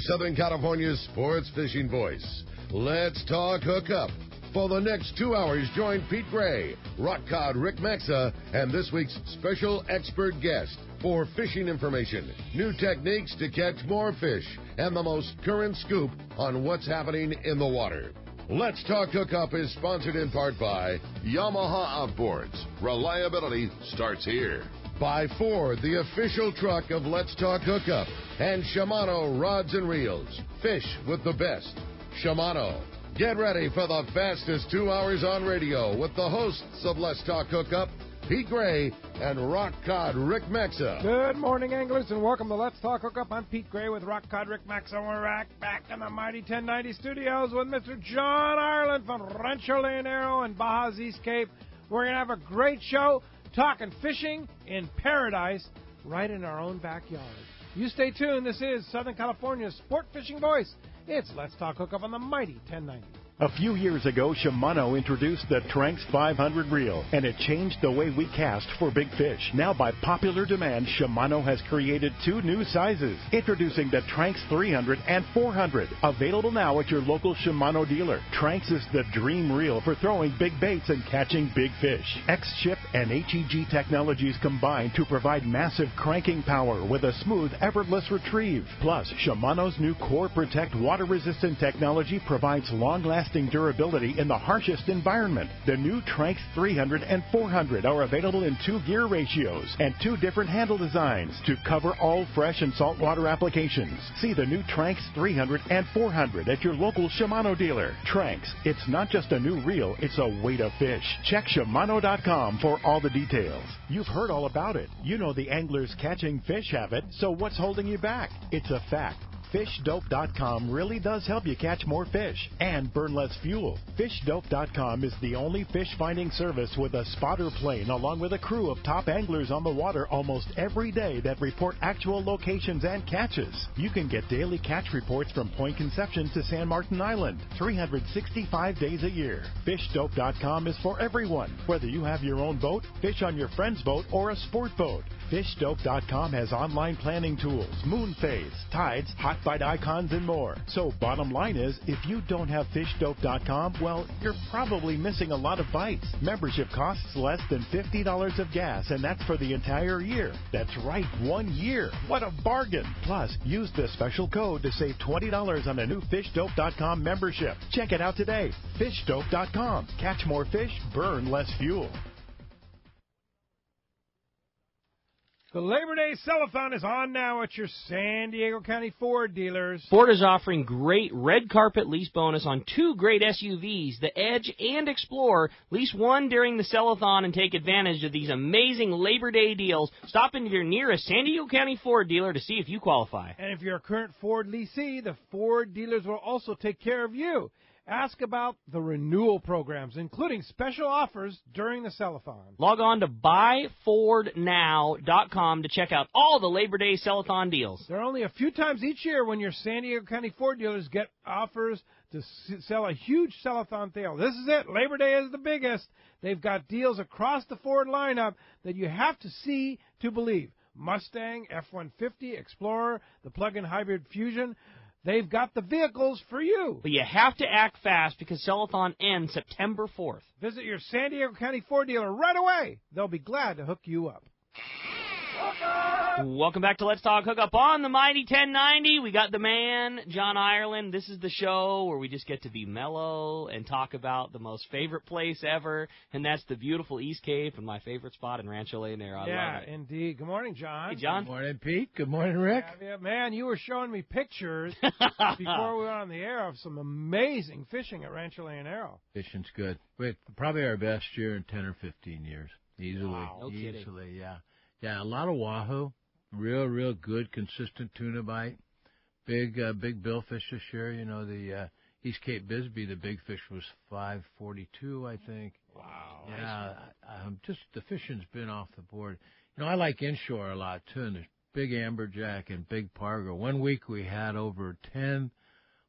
Southern California's sports fishing voice. Let's talk hookup. For the next 2 hours, join Pete Gray, Rock Cod Rick Maxa, and this week's special expert guest for fishing information, new techniques to catch more fish, and the most current scoop on what's happening in the water. Let's Talk Hookup is sponsored in part by Yamaha Outboards. Reliability starts here. By Ford, the official truck of Let's Talk Hookup, and Shimano Rods and Reels. Fish with the best. Shimano. Get ready for the fastest 2 hours on radio with the hosts of Let's Talk Hookup, Pete Gray and Rock Cod Rick Maxa. Good morning, anglers, and welcome to Let's Talk Hookup. I'm Pete Gray with Rock Cod Rick Maxa. We're back in the mighty 1090 studios with Mr. John Ireland from Rancho, Leonero and Baja's East Cape. We're going to have a great show talking fishing in paradise right in our own backyard. You stay tuned. This is Southern California's sport fishing voice. It's Let's Talk Hookup on the mighty 1090. A few years ago, Shimano introduced the Tranx 500 reel, and it changed the way we cast for big fish. Now, by popular demand, Shimano has created 2 new sizes. Introducing the Tranx 300 and 400, available now at your local Shimano dealer. Tranx is the dream reel for throwing big baits and catching big fish. X-Ship and HEG technologies combine to provide massive cranking power with a smooth, effortless retrieve. Plus, Shimano's new Core Protect water-resistant technology provides long-lasting durability in the harshest environment. The new Tranx 300 and 400 are available in 2 gear ratios and 2 different handle designs to cover all fresh and saltwater applications. See the new Tranx 300 and 400 at your local Shimano dealer. Tranx, it's not just a new reel, it's a way to fish. Check Shimano.com for all the details. You've heard all about it. You know the angler's catching fish habit, so what's holding you back? It's a fact. FishDope.com really does help you catch more fish and burn less fuel. FishDope.com is the only fish finding service with a spotter plane along with a crew of top anglers on the water almost every day that report actual locations and catches. You can get daily catch reports from Point Conception to San Martin Island, 365 days a year. FishDope.com is for everyone, whether you have your own boat, fish on your friend's boat, or a sport boat. FishDope.com has online planning tools, moon phase, tides, hot bite icons, and more. So bottom line is, if you don't have FishDope.com, well, you're probably missing a lot of bites. Membership costs less than $50 of gas, and that's for the entire year. That's right, 1 year. What a bargain. Plus, use the special code to save $20 on a new FishDope.com membership. Check it out today. FishDope.com. Catch more fish, burn less fuel. The Labor Day Sell-a-thon is on now at your San Diego County Ford dealers. Ford is offering great red carpet lease bonus on 2 great SUVs, the Edge and Explorer. Lease one during the sell-a-thon and take advantage of these amazing Labor Day deals. Stop into your nearest San Diego County Ford dealer to see if you qualify. And if you're a current Ford leasee, the Ford dealers will also take care of you. Ask about the renewal programs, including special offers during the sell-a-thon. Log on to buyfordnow.com to check out all the Labor Day sell-a-thon deals. There are only a few times each year when your San Diego County Ford dealers get offers to sell a huge sell-a-thon sale. This is it. Labor Day is the biggest. They've got deals across the Ford lineup that you have to see to believe. Mustang, F-150, Explorer, the plug-in hybrid Fusion. They've got the vehicles for you. But you have to act fast because sell-a-thon ends September 4th. Visit your San Diego County Ford dealer right away. They'll be glad to hook you up. Welcome back to Let's Talk Hookup on the mighty 1090. We got the man, John Ireland. This is the show where we just get to be mellow and talk about the most favorite place ever, and that's the beautiful East Cape and my favorite spot in Rancho, Leonero. I love it. Indeed. Good morning, John. Hey, John. Good morning, Pete. Good morning, Rick. Yeah, man, you were showing me pictures before we went on the air of some amazing fishing at Rancho Leonero. Fishing's good. Wait, probably our best year in 10 or 15 years. Easily. Wow. No kidding. Easily, yeah. Yeah, a lot of wahoo. Real good, consistent tuna bite. Big billfish this year. You know, the East Cape Bisbee, the big fish was 542, I think. Wow. Yeah, just the fishing's been off the board. You know, I like inshore a lot, too, and there's big amberjack and big pargo. 1 week we had over 10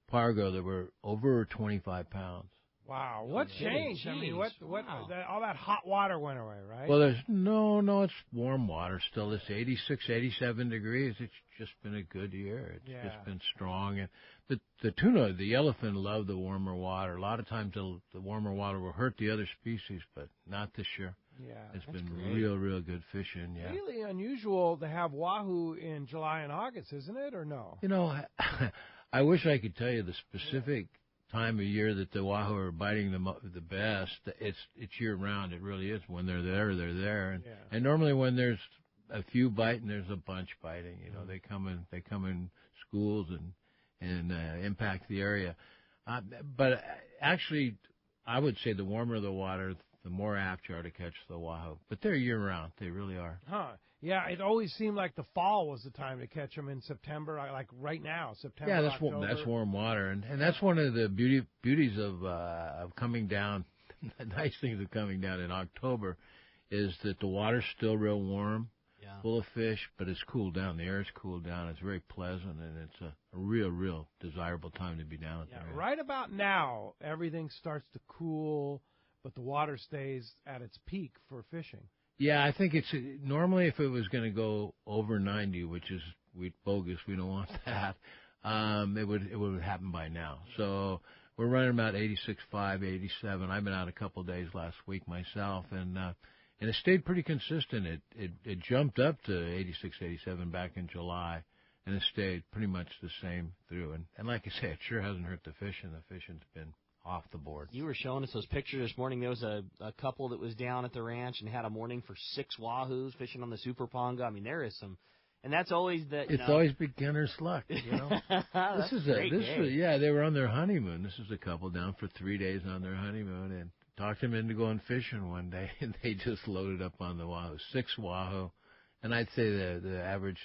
pargo that were over 25 pounds. Wow, what changed? I mean, what Wow. all that hot water went away, right? Well, there's no, it's warm water still. It's 86, 87 degrees. It's just been a good year. It's just been strong. And the tuna, the yellowfin, love the warmer water. A lot of times the warmer water will hurt the other species, but not this year. Yeah, it's been great. real good fishing. Yeah, really unusual to have wahoo in July and August, isn't it, or no? You know, I wish I could tell you the specific time of year that the wahoo are biting the best. It's year round. It really is. When they're there, they're there. And normally when there's a few biting, there's a bunch biting. You know, they come in schools and impact the area. But actually, I would say the warmer the water, the more apt you are to catch the wahoo. But they're year round. They really are. Huh. Yeah, it always seemed like the fall was the time to catch them in September, like right now, September, Yeah, October. that's warm water, and that's one of the beauties of coming down. The nice things of coming down in October is that the water's still real warm, full of fish, but it's cooled down. The air's cooled down. It's very pleasant, and it's a real desirable time to be down at there. Right about now, everything starts to cool, but the water stays at its peak for fishing. Yeah, I think it's normally if it was going to go over 90, which is bogus, we don't want that. It would happen by now. So we're running about 86.5, 87. I've been out a couple of days last week myself, and it stayed pretty consistent. It jumped up to 86, 87 back in July, and it stayed pretty much the same through. And like I say, it sure hasn't hurt the fishing. The fishing's been off the board. You were showing us those pictures this morning. There was a couple that was down at the ranch and had a morning for 6 wahoos fishing on the Super Ponga. I mean, there is some, and that's always always beginner's luck, you know. They were on their honeymoon. This is a couple down for 3 days on their honeymoon, and talked them into going fishing one day, and they just loaded up on the wahoo, 6 wahoo, and I'd say the average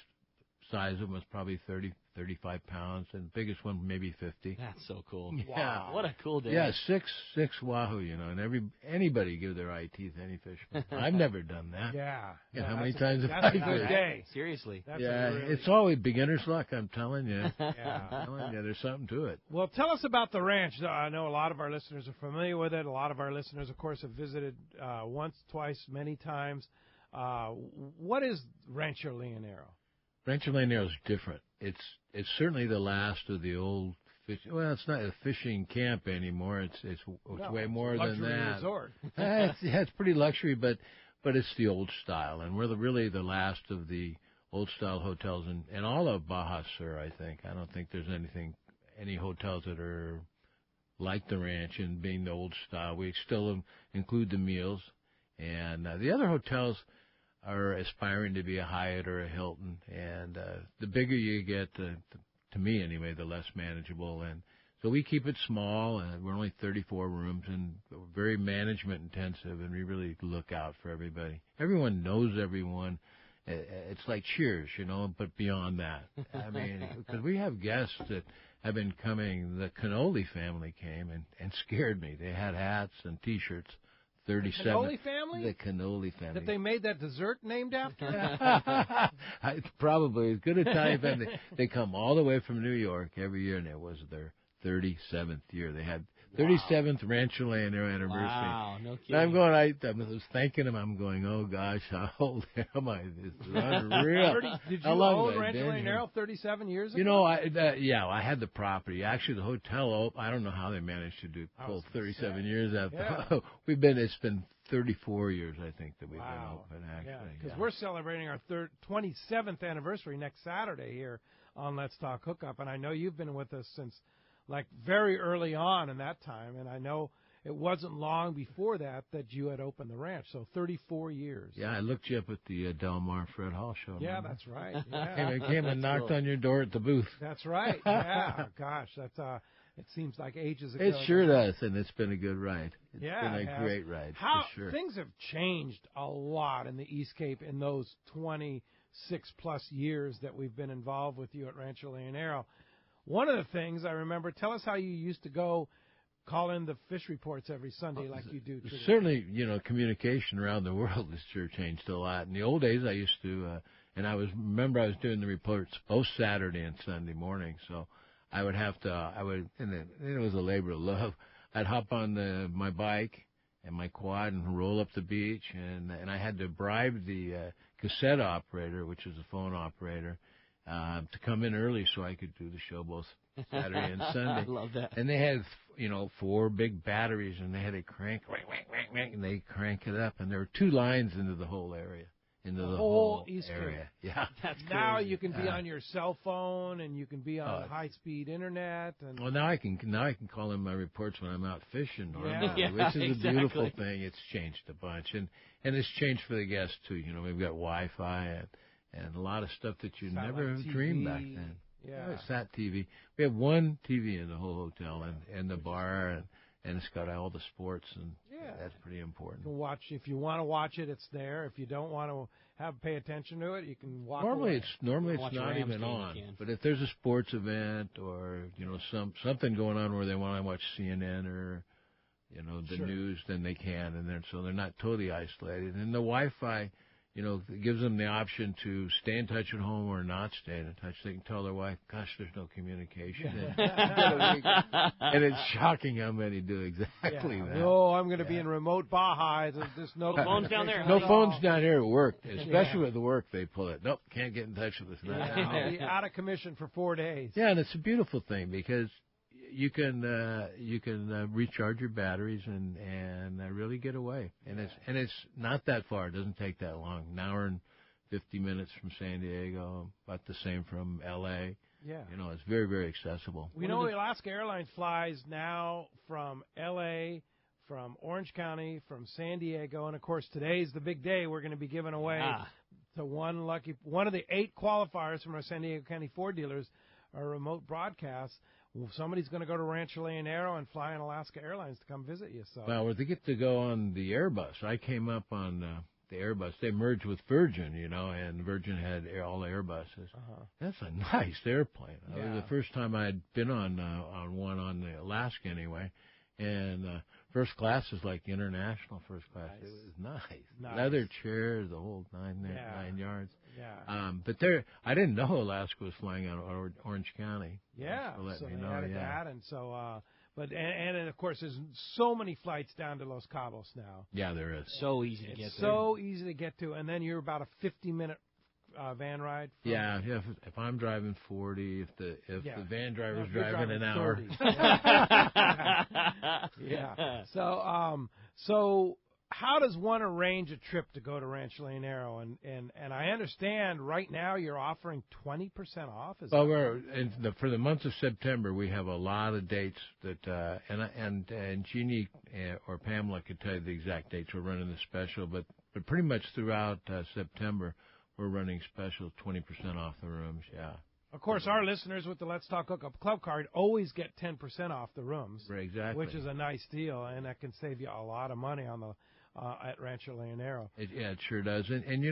size of them was probably 30, 35 pounds, and the biggest one maybe 50. That's so cool. Yeah. Wow, what a cool day. Yeah, six wahoo, you know, and anybody give their eye teeth any fish. I've never done that. Yeah. How many times have I That's a good fished? day. Seriously. It's always beginner's luck, I'm telling you. Yeah. There's something to it. Well, tell us about the ranch. I know a lot of our listeners are familiar with it. A lot of our listeners, of course, have visited once, twice, many times. What is Rancho Leonero? Rancho Leonero is different. It's certainly the last of the old fish. Well, it's not a fishing camp anymore. It's way more than that. Resort. It's pretty luxury, but it's the old style, and we're really the last of the old style hotels in all of Baja Sur. I think. I don't think there's any hotels that are like the ranch in being the old style. We still include the meals, and the other hotels are aspiring to be a Hyatt or a Hilton, and the bigger you get, to me anyway, the less manageable. And so we keep it small, and we're only 34 rooms, and we're very management intensive, and we really look out for everybody. Everyone knows everyone. It's like Cheers, you know, but beyond that. I mean, because we have guests that have been coming. The Cannoli family came and scared me. They had hats and T-shirts. 37. The Cannoli family? The Cannoli family. That they made that dessert named after? Probably. It's good Italian family. They come all the way from New York every year, and it was their 37th year. They had 37th Rancho Leonero anniversary. Wow, no kidding. And I'm going, I was thanking him. I'm going, oh, gosh, how old am I? This is unreal. Did you own Rancho Leonero 37 years ago? You know, I had the property. Actually, the hotel, I don't know how they managed to do full 37 years after. Yeah. It's been 34 years, I think, that we've been open, actually. Because we're celebrating our 27th anniversary next Saturday here on Let's Talk Hookup, and I know you've been with us since like very early on in that time, and I know it wasn't long before that you had opened the ranch, so 34 years. Yeah, I looked you up at the Del Mar Fred Hall show. Yeah, remember? That's right. Yeah. I came and knocked on your door at the booth. That's right. Yeah, gosh, that's it seems like ages ago. It sure does, and it's been a good ride. It's been a great ride, for sure. Things have changed a lot in the East Cape in those 26-plus years that we've been involved with you at Rancho Leonero. One of the things I remember, tell us how you used to go call in the fish reports every Sunday like you do today. Certainly, you know, communication around the world has sure changed a lot. In the old days, I used to, and I was doing the reports both Saturday and Sunday morning, so I would have to, and it was a labor of love. I'd hop on my bike and my quad and roll up the beach, and I had to bribe the cassette operator, which is the phone operator, to come in early so I could do the show both Saturday and Sunday. I love that. And they had, 4 big batteries, and they had a crank, and they crank it up, and there were 2 lines into the whole area. Into the whole East area. Coast. Yeah. That's now crazy. you can be on your cell phone, and you can be on high-speed internet. And Well, now I can call in my reports when I'm out fishing normally, Yeah. which is exactly. a beautiful thing. It's changed a bunch, and it's changed for the guests too. We've got Wi-Fi and a lot of stuff that you Satellite never TV. dreamed back then. Yeah. It's Sat TV. We have one TV in the whole hotel and the bar, and it's got all the sports, and that's pretty important. You can watch if you want to watch it. It's there. If you don't want to pay attention to it, you can walk Normally away. it's Watch a not Rams even game, on. you can. But if there's a sports event or something going on where they want to watch CNN or the news, then they can, and so they're not totally isolated. And the Wi-Fi, it gives them the option to stay in touch at home or not stay in touch. They can tell their wife, "Gosh, there's no communication," and it's shocking how many do exactly that. Oh, I'm going to be in remote Baja. There's no phones down there. No phones down here at work, especially with the work they pull it. Nope, can't get in touch with us now. I'll be out of commission for 4 days. Yeah, and it's a beautiful thing because you can recharge your batteries and really get away. And it's not that far. It doesn't take that long. An hour and 50 minutes from San Diego, about the same from L.A. Yeah. It's very, very accessible. We know Alaska Airlines flies now from L.A., from Orange County, from San Diego, and of course today's the big day. We're going to be giving away to one of the 8 qualifiers from our San Diego County Ford dealers, our remote broadcast. Well, somebody's going to go to Rancho Leonero and fly on Alaska Airlines to come visit you. So Well, they get to go on the Airbus. I came up on the Airbus. They merged with Virgin, and Virgin had all Airbuses. That's a nice airplane. It was the first time I'd been on one on the Alaska anyway. And first class is like international first class. Nice. It was nice. Leather chairs, the whole 9 yards. Yeah. But I didn't know Alaska was flying out of Orange County. Yeah. So they know. added that, and so. And of course, there's so many flights down to Los Cabos now. Yeah, there is. So easy to get to. So easy to get to, and then you're about a 50-minute van ride. Yeah. If I'm driving 40, if the van driver's driving an 30. hour. Yeah. So how does one arrange a trip to go to Rancho Leonero? And I understand right now you're offering 20% off. For the month of September, we have a lot of dates that and Jeannie or Pamela could tell you the exact dates we're running the special, but pretty much throughout September we're running special 20% off the rooms. Yeah. Of course, our listeners with the Let's Talk Hookup Club card always get 10% off the rooms, right, exactly, which is a nice deal, and that can save you a lot of money on the at Rancho Leonero. It sure does. And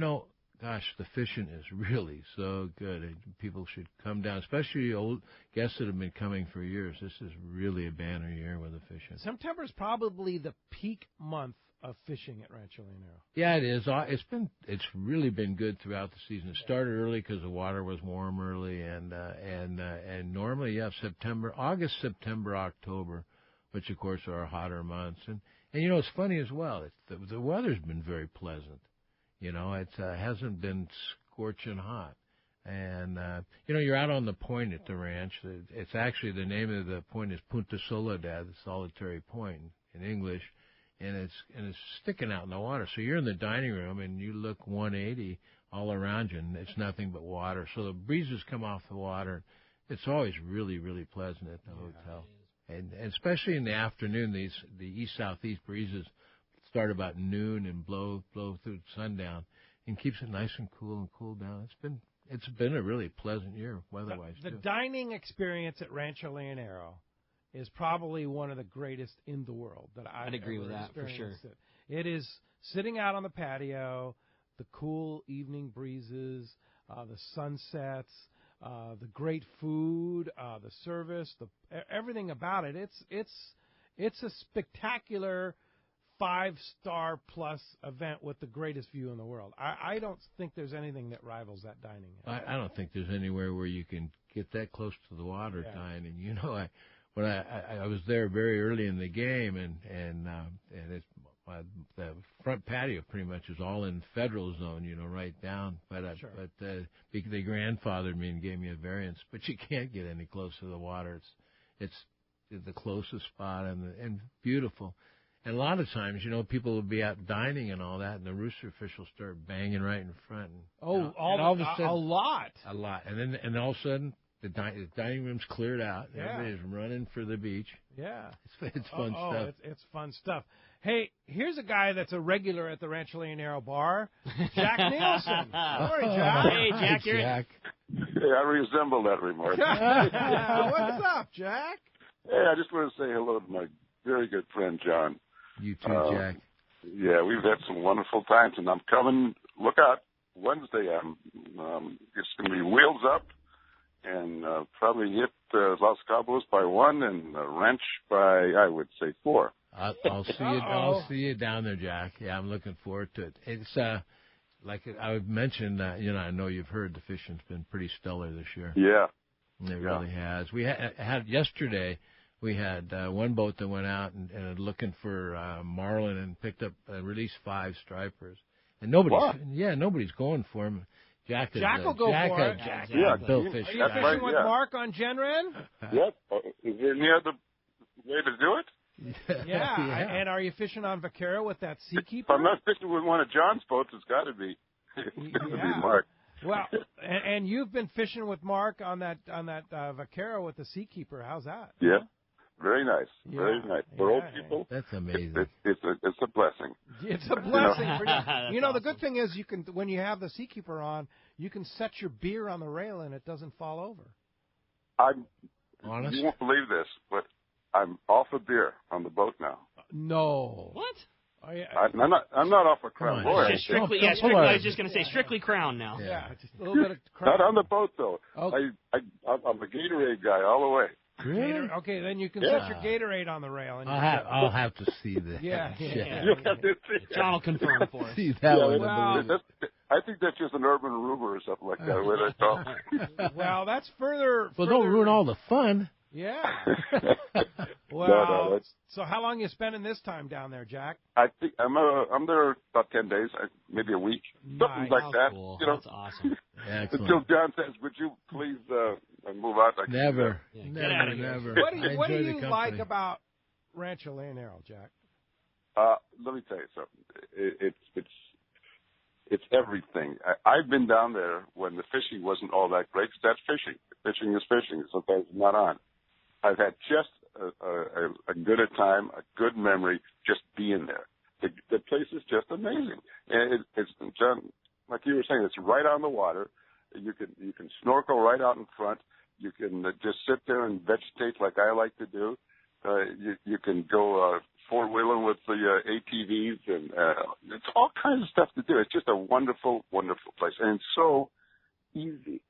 gosh, the fishing is really so good. People should come down, especially old guests that have been coming for years. This is really a banner year with the fishing. September is probably the peak month of fishing at Rancho Leonero. Yeah, it is. It's really been good throughout the season. It started early because the water was warm early, and normally, August, September, October, which of course are our hotter months. And it's funny as well. The weather's been very pleasant. It hasn't been scorching hot. And, you're out on the point at the ranch. It's actually, the name of the point is Punta Soledad, the solitary point in English. And it's sticking out in the water. So you're in the dining room and you look 180 all around you, and it's nothing but water. So the breezes come off the water. It's always really, really pleasant at the hotel. And especially in the afternoon, the east-southeast breezes start about noon and blow through sundown, and keeps it nice and cool down. It's been a really pleasant year weather-wise. The dining experience at Rancho Leonero is probably one of the greatest in the world that I'd agree with that for sure. It is sitting out on the patio, the cool evening breezes, the sunsets, the great food, the service, everything about it. It's a spectacular 5-star plus event with the greatest view in the world. I don't think there's anything that rivals that dining. I don't think there's anywhere where you can get that close to the water dining. when I was there very early in the game, and it's the front patio pretty much is all in federal zone, right down. But Sure. they grandfathered me and gave me a variance. But you can't get any closer to the water. It's the closest spot and beautiful. And a lot of times, people will be out dining and all that, and the rooster officials start banging right in front. And, all of a sudden, a lot. and all of a sudden, the dining room's cleared out. Yeah. Everybody's running for the beach. Yeah. It's fun stuff. It's fun stuff. Hey, here's a guy that's a regular at the Rancho Leonero bar, Jack Nielsen. Morning, Jack. Hey, Jack. Jack. Hey, I resemble that remark. What's up, Jack? Hey, I just want to say hello to my very good friend, John. You too, Jack. Yeah, we've had some wonderful times, and I'm coming. Look out, Wednesday. It's going to be wheels up, and probably hit Los Cabos by 1 and Ranch by, I would say, 4. I'll see you. I'll see you down there, Jack. Yeah, I'm looking forward to it. It's like I mentioned. I know you've heard the fishing's been pretty stellar this year. Yeah, it really has. We had yesterday. We had one boat that went out and looking for marlin and picked up released 5 stripers, and nobody's going for them. Jack will go for it. Jack, billfish. Are you fishing with Mark on Genren? Yep. Is there any other way to do it? Yeah. And are you fishing on Vaquero with that Seakeeper? If I'm not fishing with one of John's boats, it's got to be. It's got to be Mark. Well, and you've been fishing with Mark on that Vaquero with the Seakeeper. How's that? Yeah. Very nice. Very nice. For old people, that's amazing. It's a blessing. It's a blessing for you. The good thing is you can, when you have the Seakeeper on, you can set your beer on the rail and it doesn't fall over. Honest? You won't believe this, but I'm off a beer on the boat now. No. What? I'm not off a Crown Royal. Strictly. I was just going to say strictly Crown now. Yeah, just a little bit of Crown. Not on the boat though. Okay. I'm a Gatorade guy all the way. Really? Okay, then you can set your Gatorade on the rail. And I'll have to see this. Yeah. John will confirm for us. See that one. I think that's just an urban rumor or something like that. The way they talk. Well, that's further. Well, don't ruin all the fun. Yeah. Well, no, so how long you spending this time down there, Jack? I think I'm there about 10 days, maybe a week, something like that. Cool. That's awesome. Until John says, "Would you please move out?" Never. Get out of here. Never. What do you like about Rancho Leonero, Jack? Let me tell you something. It's everything. I've been down there when the fishing wasn't all that great. 'Cause that's fishing. Fishing is fishing. Sometimes it's not on. I've had just a good time, a good memory, just being there. The place is just amazing, and it's John, like you were saying, it's right on the water. You can snorkel right out in front. You can just sit there and vegetate like I like to do. You can go four-wheeling with the ATVs, and it's all kinds of stuff to do. It's just a wonderful, wonderful place, and it's so easy.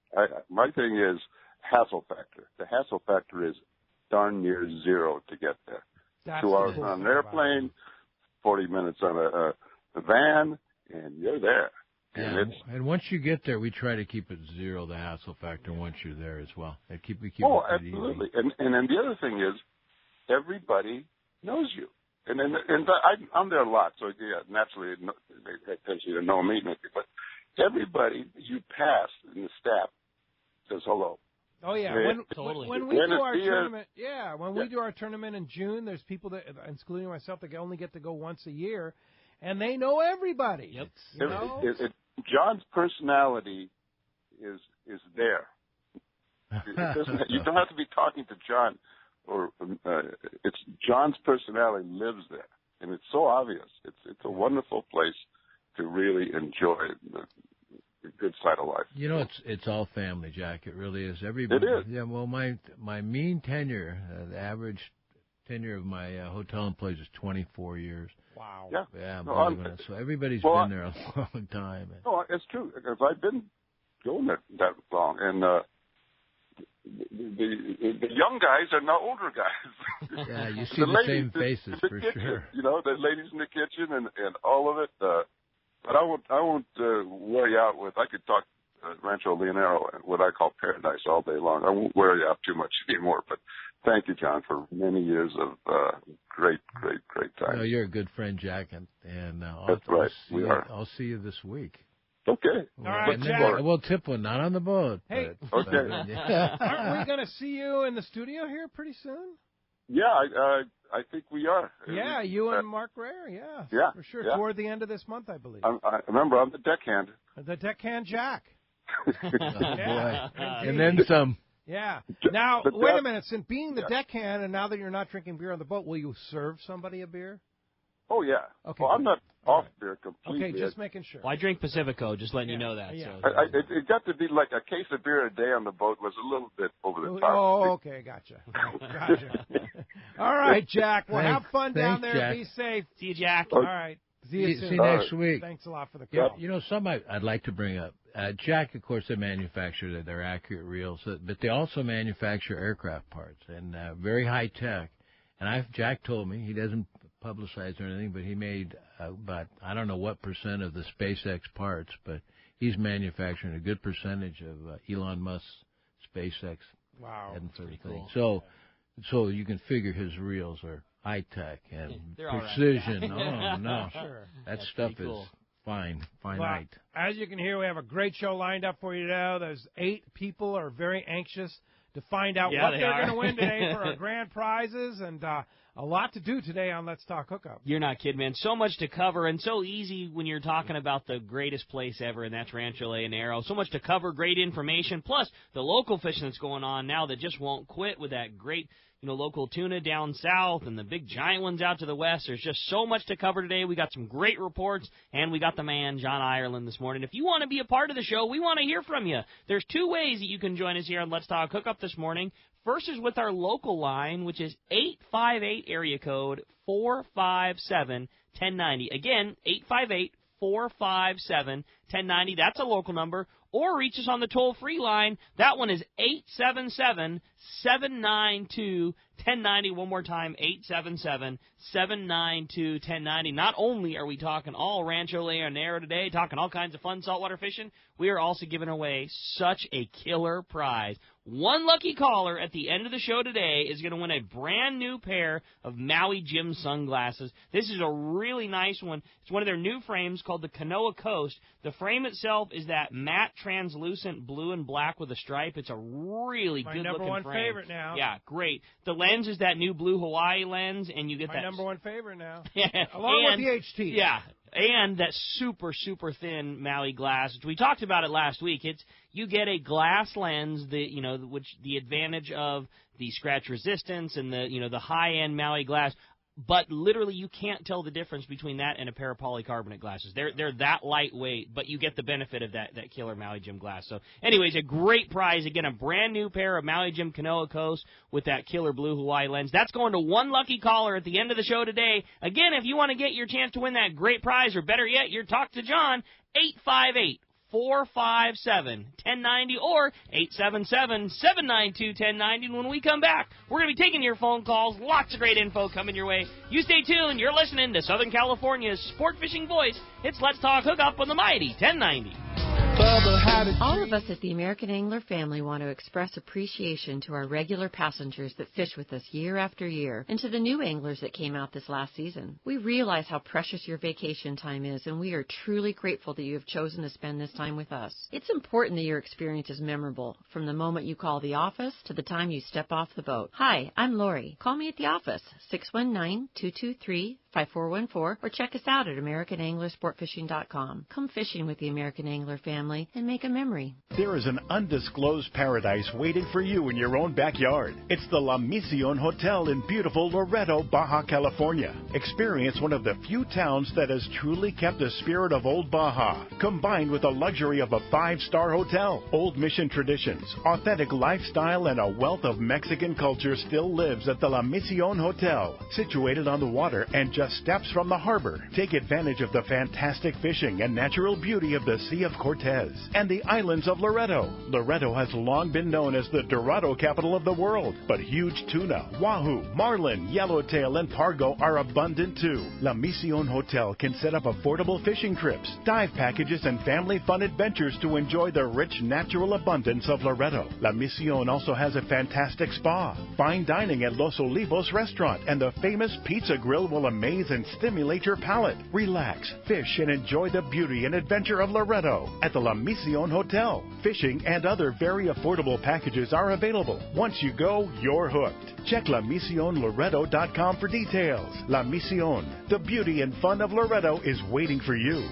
My thing is hassle factor. The hassle factor is darn near zero to get there. That's 2 hours on an airplane, 40 minutes on a van, and you're there. Yeah, and once you get there, we try to keep it zero, the hassle factor, once you're there as well. We keep it absolutely. Easy. And then the other thing is, everybody knows you. And I'm there a lot, so yeah, naturally they tend to know me, but everybody you pass in the staff says hello. Oh yeah, when we do our tournament, we do our tournament in June, there's people that, including myself, that only get to go once a year, and they know everybody. Yep. John's personality is there. You don't have to be talking to John, or it's John's personality lives there, and it's so obvious. It's a wonderful place to really enjoy the good side of life. It's all family, Jack. It really is. Everybody. It is. Yeah. Well, my mean tenure, the average tenure of my hotel employees is 24 years. Wow. Yeah. So everybody's been there a long time. No, it's true, because I've been doing it that long, and the young guys are now older guys. Yeah, you see the same faces for kitchen, sure. The ladies in the kitchen and all of it. But I won't wear you out with. I could talk Rancho Leonero, what I call paradise, all day long. I won't wear you out too much anymore. But Thank you, John, for many years of great time. No, you're a good friend, Jack, and That's right. I'll see you this week. Okay. All right, and Jack. We'll tip one, not on the boat. Hey. But, Okay. Aren't we going to see you in the studio here pretty soon? Yeah, I think we are. Yeah, you and Mark Rare, yeah. Yeah. For sure, yeah. toward the end of this month, I believe. I remember I'm the deckhand. The deckhand Jack. Oh, Yeah, boy. indeed. And then some. Yeah. Now, But wait a that- minute. Since being the deckhand and now that you're not drinking beer on the boat, will you serve somebody a beer? Oh, yeah. Okay, Well, I'm good. not All off right. beer completely. Okay, just making sure. Well, I drink Pacifico, just letting you know that. Yeah. So. It got to be like a case of beer a day on the boat was a little bit over the top. Oh, okay, gotcha. Gotcha. All right, Jack. Well, have fun down Thanks, there. Jack. Be safe. See you, Jack. All right. See you See soon. you next week. Thanks a lot for the Yeah, call. you know, some I'd like to bring up. Jack, of course, they manufacture their accurate reels, but they also manufacture aircraft parts and very high tech. And Jack told me, he doesn't publicize or anything, but he made about, I don't know what percent of the SpaceX parts, but he's manufacturing a good percentage of Elon Musk's SpaceX. Wow. Heading for the thing. cool. So you can figure his reels are high tech and They're all right. precision. Oh no, Sure. that That's stuff pretty cool. is finite. Well, as you can hear, we have a great show lined up for you today. There's 8 people are very anxious to find out Yeah, what they they're are. going to win today for our grand prizes, and a lot to do today on Let's Talk Hookup. You're not kidding, man. So much to cover and so easy when you're talking about the greatest place ever, and that's Rancho Leonero. So much to cover, great information, plus the local fishing that's going on now that just won't quit with that great, local tuna down south and the big giant ones out to the west. There's just so much to cover today. We got some great reports, and we got the man, John Ireland, this morning. If you want to be a part of the show, we want to hear from you. There's 2 ways that you can join us here on Let's Talk Hookup this morning. First is with our local line, which is 858 area code 457-1090. Again, 858-457-1090. That's a local number. Or reach us on the toll-free line. That one is 877-792-1090. One more time, 877-792-1090. Not only are we talking all Rancho Leonero today, talking all kinds of fun saltwater fishing, we are also giving away such a killer prize. One lucky caller at the end of the show today is going to win a brand new pair of Maui Jim sunglasses. This is a really nice one. It's one of their new frames called the Kanoa Coast. The frame itself is that matte translucent blue and black with a stripe. It's a really good looking frame. My number one favorite now. Yeah, great. The lens is that new blue Hawaii lens, and you get My that number one favorite now. Yeah, Along and, with the HT. Yeah, and that super, super thin Maui glass. We talked about it last week. You get a glass lens that, which the advantage of the scratch resistance and the high-end Maui glass. But literally, you can't tell the difference between that and a pair of polycarbonate glasses. They're that lightweight, but you get the benefit of that killer Maui Jim glass. So, anyways, a great prize. Again, a brand new pair of Maui Jim Kanoa Coast with that killer blue Hawaii lens. That's going to one lucky caller at the end of the show today. Again, if you want to get your chance to win that great prize, or better yet, your talk to John, 858-457-1090 or 877-792-1090. And when we come back, we're going to be taking your phone calls. Lots of great info coming your way. You stay tuned. You're listening to Southern California's sport fishing voice. It's Let's Talk Hookup on the Mighty 1090. All of us at the American Angler family want to express appreciation to our regular passengers that fish with us year after year, and to the new anglers that came out this last season. We realize how precious your vacation time is, and we are truly grateful that you have chosen to spend this time with us. It's important that your experience is memorable, from the moment you call the office to the time you step off the boat. Hi, I'm Lori. Call me at the office, 619-223-5414, or check us out at AmericanAnglerSportFishing.com. Come fishing with the American Angler family and make a memory. There is an undisclosed paradise waiting for you in your own backyard. It's the La Misión Hotel in beautiful Loreto, Baja California. Experience one of the few towns that has truly kept the spirit of old Baja, combined with the luxury of a 5-star hotel. Old mission traditions, authentic lifestyle, and a wealth of Mexican culture still lives at the La Misión Hotel, situated on the water and just steps from the harbor. Take advantage of the fantastic fishing and natural beauty of the Sea of Cortez and the islands of Loreto. Loreto has long been known as the Dorado capital of the world, but huge tuna, wahoo, marlin, yellowtail, and pargo are abundant too. La Mission Hotel can set up affordable fishing trips, dive packages, and family fun adventures to enjoy the rich natural abundance of Loreto. La Mission also has a fantastic spa, fine dining at Los Olivos restaurant, and the famous pizza grill will amaze and stimulate your palate. Relax, fish, and enjoy the beauty and adventure of Loreto at the La Mission Hotel. Fishing and other very affordable packages are available. Once you go, you're hooked. Check LaMissionLoreto.com for details. La Mission, the beauty and fun of Loreto is waiting for you.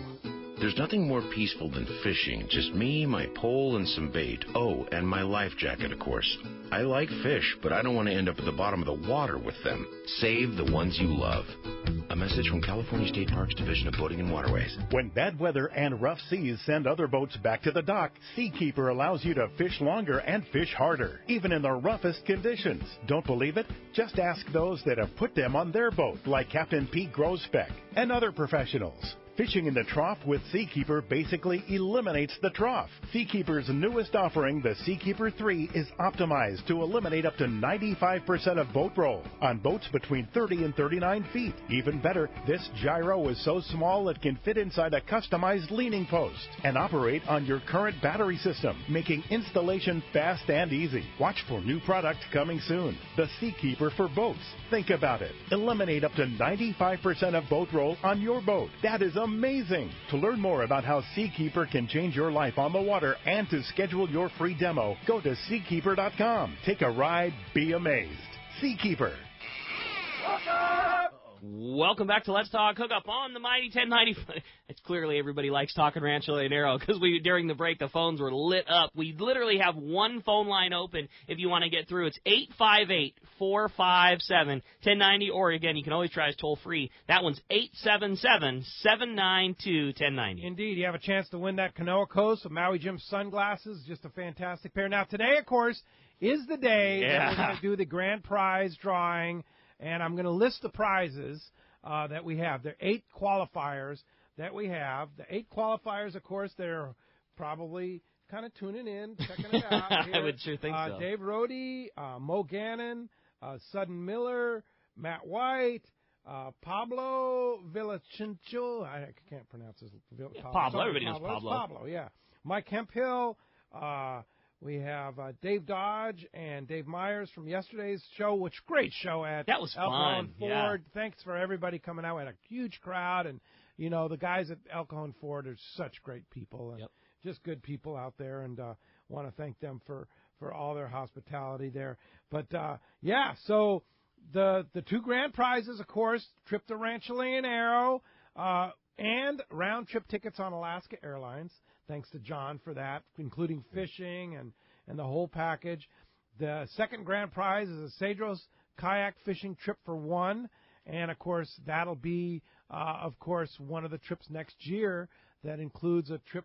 There's nothing more peaceful than fishing. Just me, my pole, and some bait. Oh, and my life jacket, of course. I like fish, but I don't want to end up at the bottom of the water with them. Save the ones you love. A message from California State Parks Division of Boating and Waterways. When bad weather and rough seas send other boats back to the dock, Seakeeper allows you to fish longer and fish harder, even in the roughest conditions. Don't believe it? Just ask those that have put them on their boat, like Captain Pete Grosbeck and other professionals. Fishing in the trough with Seakeeper basically eliminates the trough. Seakeeper's newest offering, the Seakeeper 3, is optimized to eliminate up to 95% of boat roll on boats between 30 and 39 feet. Even better, this gyro is so small it can fit inside a customized leaning post and operate on your current battery system, making installation fast and easy. Watch for new product coming soon. The Seakeeper for boats. Think about it. Eliminate up to 95% of boat roll on your boat. That is amazing. To learn more about how Seakeeper can change your life on the water and to schedule your free demo, go to Seakeeper.com. Take a ride, be amazed. Seakeeper. Welcome back to Let's Talk Hookup on the Mighty 1090. It's clearly everybody likes talking Rancho Leonero because during the break the phones were lit up. We literally have one phone line open if you want to get through. It's 858-457-1090, or again, you can always try us toll free. That one's 877-792-1090. Indeed, you have a chance to win that Kanoa Coast with Maui Jim sunglasses. Just a fantastic pair. Now, today, of course, is the day that we're going to do the grand prize drawing. And I'm going to list the prizes that we have. There are 8 qualifiers that we have. The 8 qualifiers, of course, they're probably kind of tuning in, checking it out. Here. I would sure think so. Dave Rohde, Mo Gannon, Sudden Miller, Matt White, Pablo Villacincho. I can't pronounce his Pablo. Everybody knows Pablo. Pablo, yeah. Mike Hemphill. We have Dave Dodge and Dave Myers from yesterday's show, which great show at that was El Cajon fun. Ford. Yeah. Thanks for everybody coming out. We had a huge crowd, and you know the guys at El Cajon Ford are such great people and just good people out there, and want to thank them for all their hospitality there. But so the 2 grand prizes, of course, trip to Rancho Leonero and round trip tickets on Alaska Airlines. Thanks to John for that, including fishing and the whole package. The second grand prize is a Cedros kayak fishing trip for one. And, of course, that'll be, one of the trips next year that includes a trip,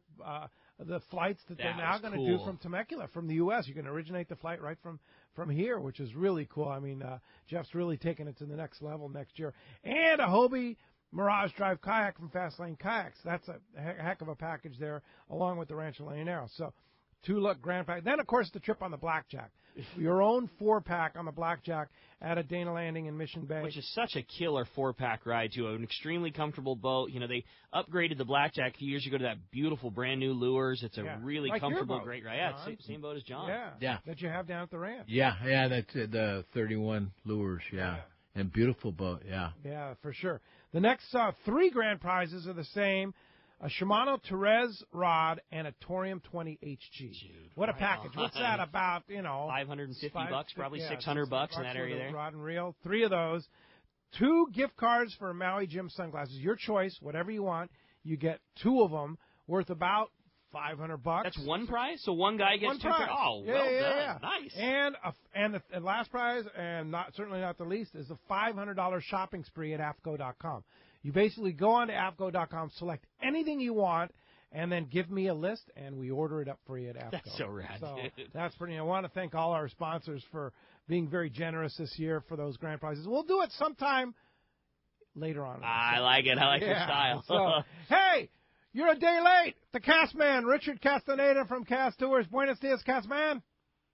the flights that they're now going to do from Temecula, from the U.S. You can originate the flight right from here, which is really cool. I mean, Jeff's really taking it to the next level next year. And a Hobie Mirage Drive kayak from Fastlane Kayaks. That's a heck of a package there, along with the Rancho Leonero. So, 2 grand pack. Then, of course, the trip on the Blackjack. Your own 4-pack on the Blackjack at a Dana Landing in Mission Bay. Which is such a killer 4-pack ride, too. An extremely comfortable boat. You know, they upgraded the Blackjack a few years ago to that beautiful brand-new lures. It's a really comfortable, great ride. Yeah, same boat as John. Yeah. That you have down at the ranch. Yeah, that's the 31 lures, And beautiful boat, Yeah, for sure. The next 3 grand prizes are the same. A Shimano Therese rod and a Torium 20 HG. What a package. What's that about, $550, probably $600 in that area there. Rod and reel. 3 of those. 2 gift cards for Maui Jim sunglasses. Your choice, whatever you want. You get 2 of them worth about $500. That's one prize? So one guy gets 2 cards? Oh, well done. Nice. And the last prize, and certainly not the least, is the $500 shopping spree at AFCO.com. You basically go on to AFCO.com, select anything you want, and then give me a list, and we order it up for you at AFCO. That's so rad. So that's pretty. I want to thank all our sponsors for being very generous this year for those grand prizes. We'll do it sometime later on. I like it. I like your style. So, hey, you're a day late. The cast man, Richard Castaneda from Cast Tours. Buenos dias, cast man.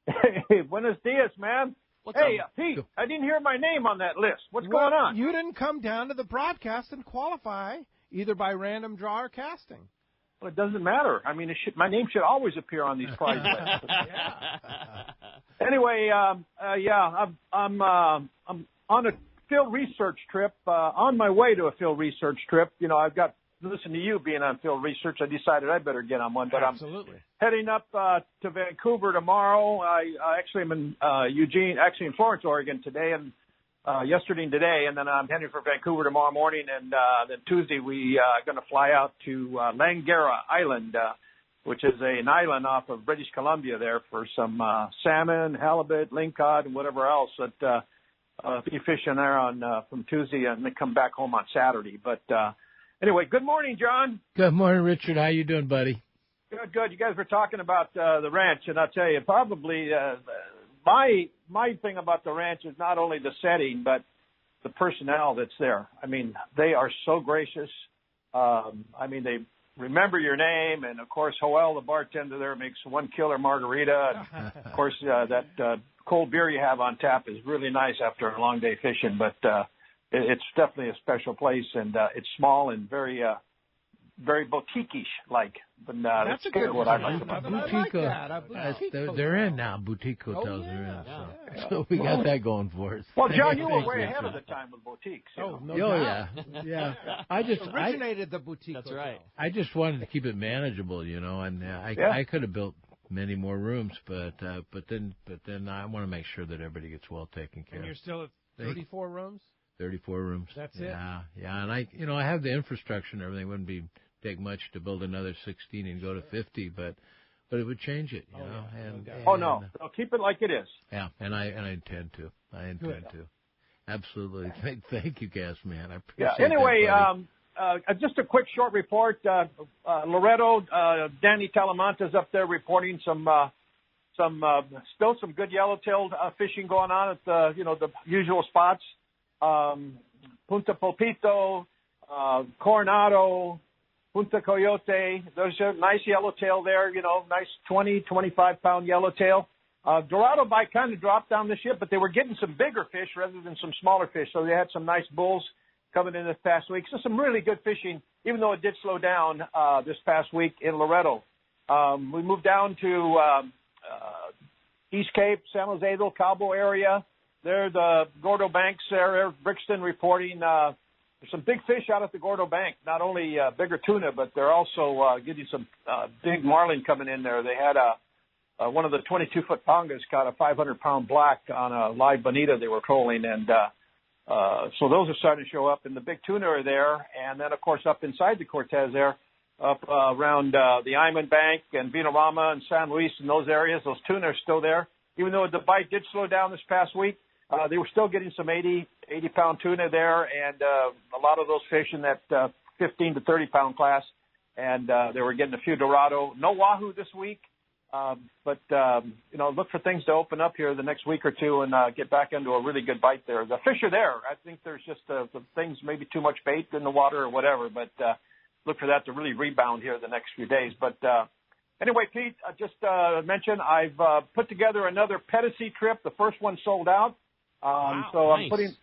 Hey, buenos dias, man. What's hey, up? Pete, I didn't hear my name on that list. What's going on? You didn't come down to the broadcast and qualify either by random draw or casting. Well, it doesn't matter. I mean, my name should always appear on these prize lists. Anyway, I'm on a field research trip. On my way to a field research trip, I've got. Listen to you being on field research, I decided I better get on one. But Absolutely. I'm heading up to Vancouver tomorrow. I actually am in in Florence, Oregon today and yesterday and today, and then I'm heading for Vancouver tomorrow morning. And then Tuesday we are going to fly out to Langara Island, which is an island off of British Columbia there for some salmon, halibut, lingcod, and whatever else that be fishing there on from Tuesday and then come back home on Saturday. But anyway, good morning, John. Good morning, Richard. How you doing, buddy? Good. You guys were talking about the ranch, and I'll tell you, probably my thing about the ranch is not only the setting, but the personnel that's there. I mean, they are so gracious. They remember your name, and of course, Joel, the bartender there, makes one killer margarita. And of course, that cold beer you have on tap is really nice after a long day fishing, but it's definitely a special place, and it's small and very boutique-ish like. But that's a good what I like about it. Boutique. They're in now. Boutique hotels are in. So we got that going for us. Well, John, you were way ahead of the time with boutiques. Yeah. I just originated the boutique. That's hotel. right. I just wanted to keep it manageable, and I could have built many more rooms, but then I want to make sure that everybody gets well taken care of. And you're still at 34 rooms? 34 rooms. That's it. Yeah, and I have the infrastructure and everything. It wouldn't take much to build another 16 and go to 50, but it would change it, you know. No, keep it like it is. Yeah, and I intend to. Absolutely. Thank you, Gas Man. I appreciate it. Anyway, just a quick short report. Loretto, Danny Talamanta's up there reporting still some good yellowtail fishing going on at the usual spots. Punta Pulpito, Coronado, Punta Coyote. There's a nice yellowtail there, nice 20, 25-pound yellowtail. Dorado Bite kind of dropped down this year, but they were getting some bigger fish rather than some smaller fish, so they had some nice bulls coming in this past week. So some really good fishing, even though it did slow down this past week in Loretto. We moved down to East Cape, San Jose, the Cabo area. There, the Gordo Banks there, Brixton reporting there's some big fish out at the Gordo Bank, not only bigger tuna, but they're also getting some big marlin coming in there. They had one of the 22-foot pangas caught a 500-pound black on a live bonita they were trolling, and so those are starting to show up, and the big tuna are there. And then, of course, up inside the Cortez there, up around the Iman Bank and Vinarama and San Luis and those areas, those tuna are still there. Even though the bite did slow down this past week, they were still getting some 80-pound tuna there, and a lot of those fish in that 15 to 30-pound class, and they were getting a few Dorado. No wahoo this week, but look for things to open up here the next week or two and get back into a really good bite there. The fish are there. I think there's just the things, maybe too much bait in the water or whatever, but look for that to really rebound here the next few days. But anyway, Pete, I just mentioned I've put together another Pedicee trip. The first one sold out. Wow, so nice.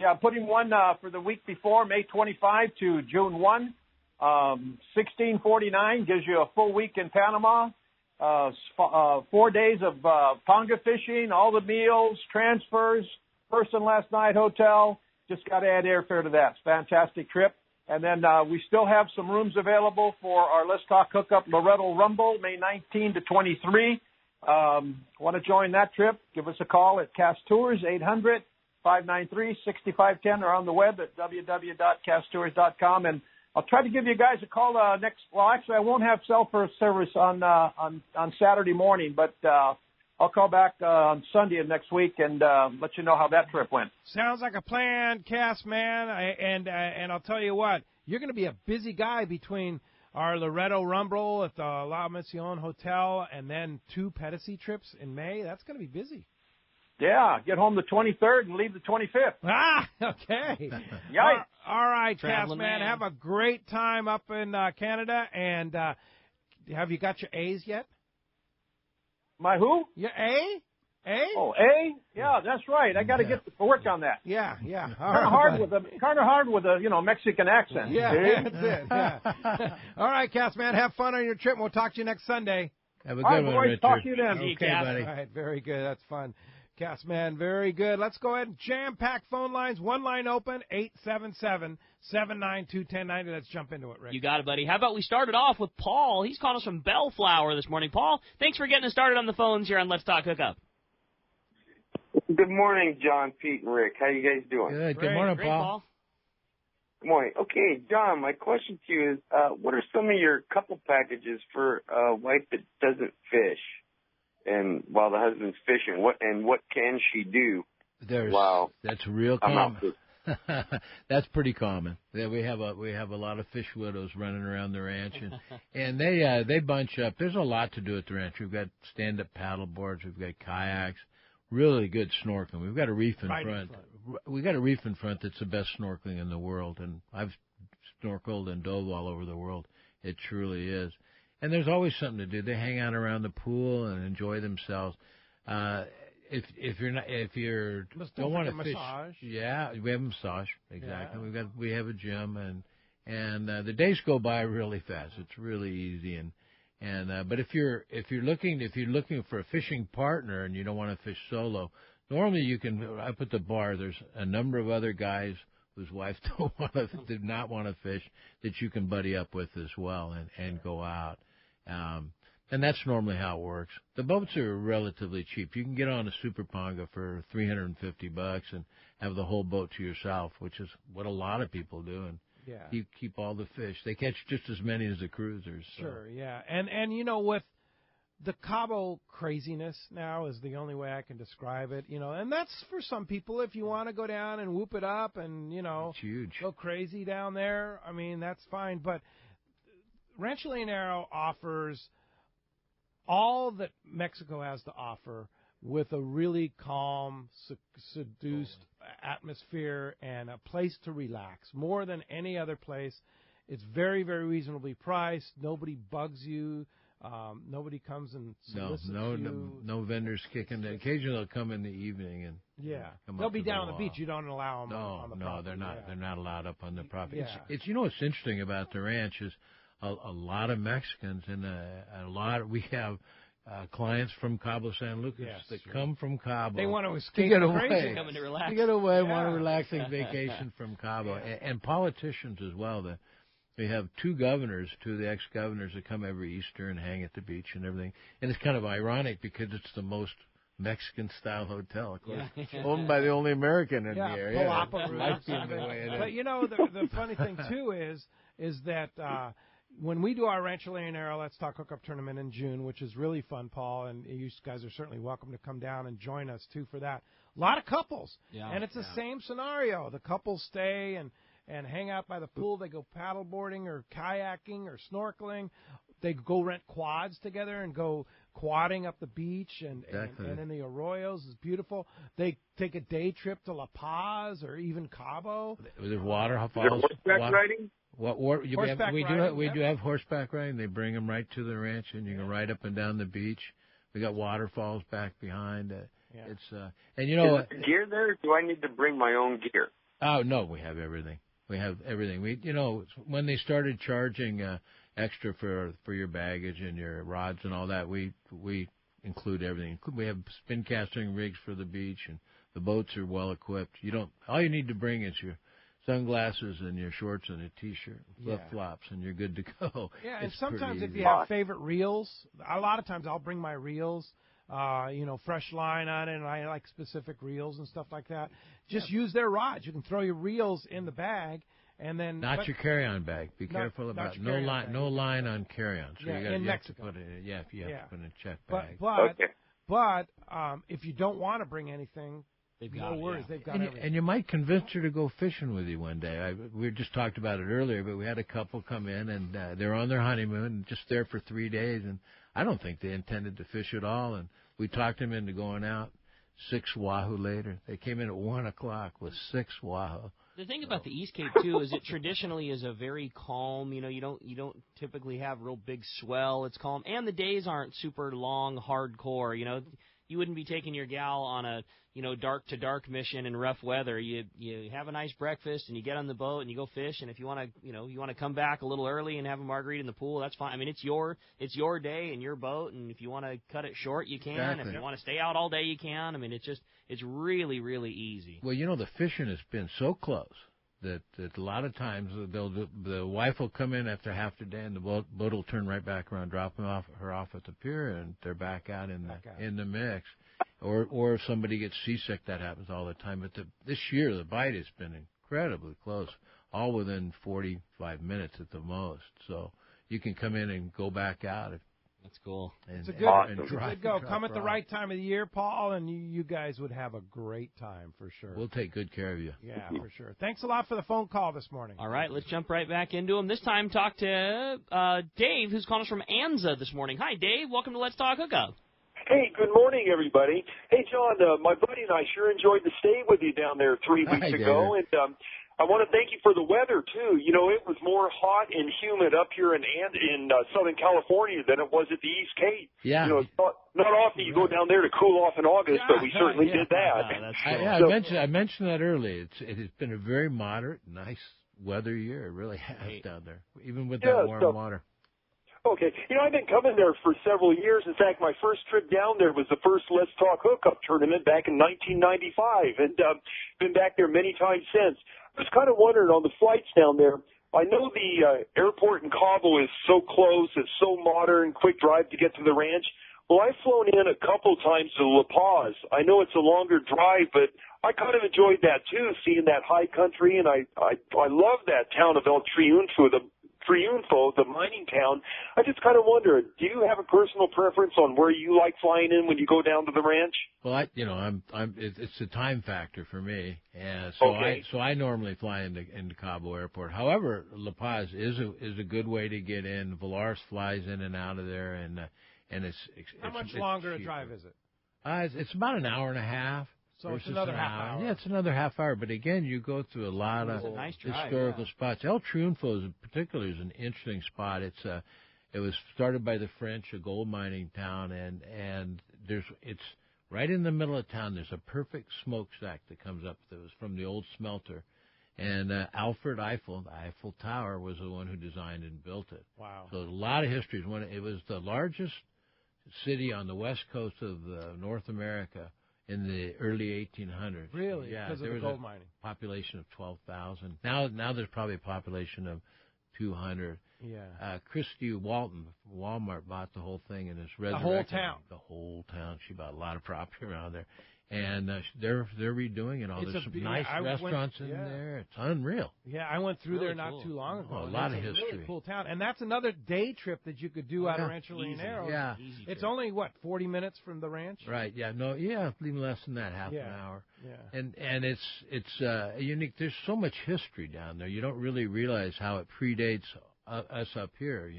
I'm putting one for the week before, May 25 to June 1. $16.49 gives you a full week in Panama. 4 days of panga fishing, all the meals, transfers, first and last night hotel. Just got to add airfare to that. It's a fantastic trip. And then we still have some rooms available for our Let's Talk Hookup Loretto Rumble, May 19 to 23. Want to join that trip? Give us a call at Cast Tours, 800-593-6510, or on the web at www.casttours.com. And I'll try to give you guys a call next. Well, actually, I won't have cell phone service on Saturday morning, but I'll call back on Sunday of next week and let you know how that trip went. Sounds like a plan, Cast Man. And I'll tell you what, you're going to be a busy guy between our Loretto Rumble at the La Mission Hotel and then 2 Pedicee trips in May. That's going to be busy. Yeah, get home the 23rd and leave the 25th. Ah, okay. Yikes. All right, Traveling Cast Man. man. Have a great time up in Canada. And have you got your A's yet? My who? Your A? A? Oh, A? Yeah, that's right. I got to get to work on that. Yeah, yeah. Kind of hard with a Mexican accent. Yeah, A? that's it. Yeah. All right, Cast Man. Have fun on your trip. We'll talk to you next Sunday. Have a All right, good one, boys. Richard. Talk to you then. See you, Okay, Cass. buddy. All right, very good. That's fun. Cast Man, very good. Let's go ahead and jam-pack phone lines. One line open, 877-792-1090. Let's jump into it, Rick. You got it, buddy. How about we start it off with Paul? He's calling us from Bellflower this morning. Paul, thanks for getting us started on the phones here on Let's Talk Hookup. Good morning, John, Pete, and Rick. How you guys doing? Good. Great, Good morning, Great, Paul. Good morning. Okay, John, my question to you is, what are some of your couple packages for a wife that doesn't fish, and while the husband's fishing, what can she do? Wow, That's real I'm out common. That's pretty common. Yeah, we have a lot of fish widows running around the ranch, and they bunch up. There's a lot to do at the ranch. We've got stand-up paddle boards. We've got kayaks. Really good snorkeling. We've got a reef in front. We got a reef in front that's the best snorkeling in the world, and I've snorkeled and dove all over the world. It truly is. And there's always something to do. They hang out around the pool and enjoy themselves. If you don't want to fish, massage. yeah, we have a massage. Exactly. Yeah. We have a gym, and the days go by really fast. It's really easy, but if you're looking for a fishing partner and you don't want to fish solo, normally you can. Up at the bar, there's a number of other guys whose wives did not want to fish that you can buddy up with as well and go out. And that's normally how it works. The boats are relatively cheap. You can get on a Super Ponga for $350 and have the whole boat to yourself, which is what a lot of people do. And keep all the fish. They catch just as many as the cruisers. So. Sure, yeah. And with the Cabo craziness now is the only way I can describe it, and that's for some people. If you want to go down and whoop it up and, it's huge. Go crazy down there, I mean, that's fine. But Rancho Leonero offers all that Mexico has to offer with a really calm, seduced atmosphere and a place to relax more than any other place. It's very, very reasonably priced. Nobody bugs you. Nobody comes and solicits you. No vendors kicking. Occasionally they'll come in the evening and they'll be down on the beach. You don't allow them on the property. No, they're not. They're not allowed up on the property. Yeah. It's what's interesting about the ranch is a lot of Mexicans and we have clients from Cabo San Lucas that come from Cabo. They want to escape get away. Coming to relax. To get away, want a relaxing vacation from Cabo. And politicians as well. They have two of the ex-governors that come every Easter and hang at the beach and everything. And it's kind of ironic because it's the most Mexican-style hotel, of course, owned by the only American in the area. But the funny thing, too, is that when we do our Rancho Leonero Let's Talk Hookup tournament in June, which is really fun, Paul, and you guys are certainly welcome to come down and join us, too, for that. A lot of couples. And it's the same scenario. The couples stay and hang out by the pool. They go paddleboarding or kayaking or snorkeling. They go rent quads together and go quadding up the beach and in the arroyos. It's beautiful. They take a day trip to La Paz or even Cabo. There's waterfalls. Is there horseback riding? We do have horseback riding. They bring them right to the ranch, and you can ride up and down the beach. We got waterfalls back behind. It's and Is there gear there? Or do I need to bring my own gear? Oh no, we have everything. We have everything. When they started charging extra for your baggage and your rods and all that, we include everything. We have spin casting rigs for the beach, and the boats are well equipped. All you need to bring is your sunglasses and your shorts and a T-shirt, flip-flops, and you're good to go. Yeah, and sometimes if you have favorite reels, a lot of times I'll bring my reels, fresh line on it, and I like specific reels and stuff like that. Just use their rods. You can throw your reels in the bag, and then not your carry-on bag. Be careful about no line on carry-on. So in Mexico. Have to put in a check bag. But if you don't want to bring anything. They've got everything. And you might convince her to go fishing with you one day. We just talked about it earlier, but we had a couple come in, and they're on their honeymoon, just there for 3 days, and I don't think they intended to fish at all. And we talked them into going out, 6 wahoo later. They came in at 1 o'clock with 6 wahoo. The thing about the East Cape too is it traditionally is a very calm. You don't typically have real big swell. It's calm, and the days aren't super long, hardcore. You wouldn't be taking your gal on a dark to dark mission in rough weather. You have a nice breakfast and you get on the boat and you go fish. And if you want to come back a little early and have a margarita in the pool, that's fine. I mean, it's your day and your boat, and if you want to cut it short, you can. Exactly. If you want to stay out all day, you can. I mean, it's really, really easy. Well, the fishing has been so close that a lot of times the wife will come in after half the day and the boat will turn right back around, dropping her off at the pier, and they're back out in the mix. Or if somebody gets seasick, that happens all the time. But this year the bite has been incredibly close, all within 45 minutes at the most. So you can come in and go back out. That's cool. It's a good go. Come at the right time of the year, Paul, and you guys would have a great time for sure. We'll take good care of you. Yeah, for sure. Thanks a lot for the phone call this morning. All right, let's jump right back into them. This time, talk to Dave, who's calling us from Anza this morning. Hi, Dave. Welcome to Let's Talk Hookup. Hey, good morning, everybody. Hey, John, my buddy and I sure enjoyed the stay with you down there 3 weeks ago, and I want to thank you for the weather, too. It was more hot and humid up here in Southern California than it was at the East Cape. Yeah. It's not often you go down there to cool off in August, but we certainly did that. That's cool. I mentioned that earlier. It has been a very moderate, nice weather year. It really has down there, even with that warm water. Okay. I've been coming there for several years. In fact, my first trip down there was the first Let's Talk Hookup tournament back in 1995, and been back there many times since. I was kind of wondering on the flights down there, I know the airport in Cabo is so close, it's so modern, quick drive to get to the ranch. Well, I've flown in a couple times to La Paz. I know it's a longer drive, but I kind of enjoyed that too, seeing that high country, and I love that town of El Triunfo, the mining town. I just kind of wonder, do you have a personal preference on where you like flying in when you go down to the ranch? Well, it's a time factor for me, and so I normally fly into Cabo Airport. However, La Paz is a good way to get in. Volaris flies in and out of there, and it's how much longer a drive is it? It's about an hour and a half. So it's another half hour. Yeah, it's another half hour. But again, you go through a lot of historical spots. El Triunfo, in particular, is an interesting spot. It was started by the French, a gold mining town, and it's right in the middle of town. There's a perfect smokestack that comes up that was from the old smelter. And Alfred Eiffel, the Eiffel Tower, was the one who designed and built it. Wow. So a lot of history. It was the largest city on the west coast of North America in the early 1800s. Really? Yeah, because of the gold mining. Population of 12,000. Now there's probably a population of 200. Yeah. Christy Walton, Walmart, bought the whole thing and is resurrected. The whole town. The whole town. She bought a lot of property around there. And they're redoing it all. There's some nice restaurants in there. It's unreal. Yeah, I went through there not too long ago. A lot of history. Really cool town. And that's another day trip that you could do out of Rancho Leonero. Yeah. It's only, 40 minutes from the ranch? Right, even less than that, half an hour. Yeah. And it's unique. There's so much history down there. You don't really realize how it predates us up here,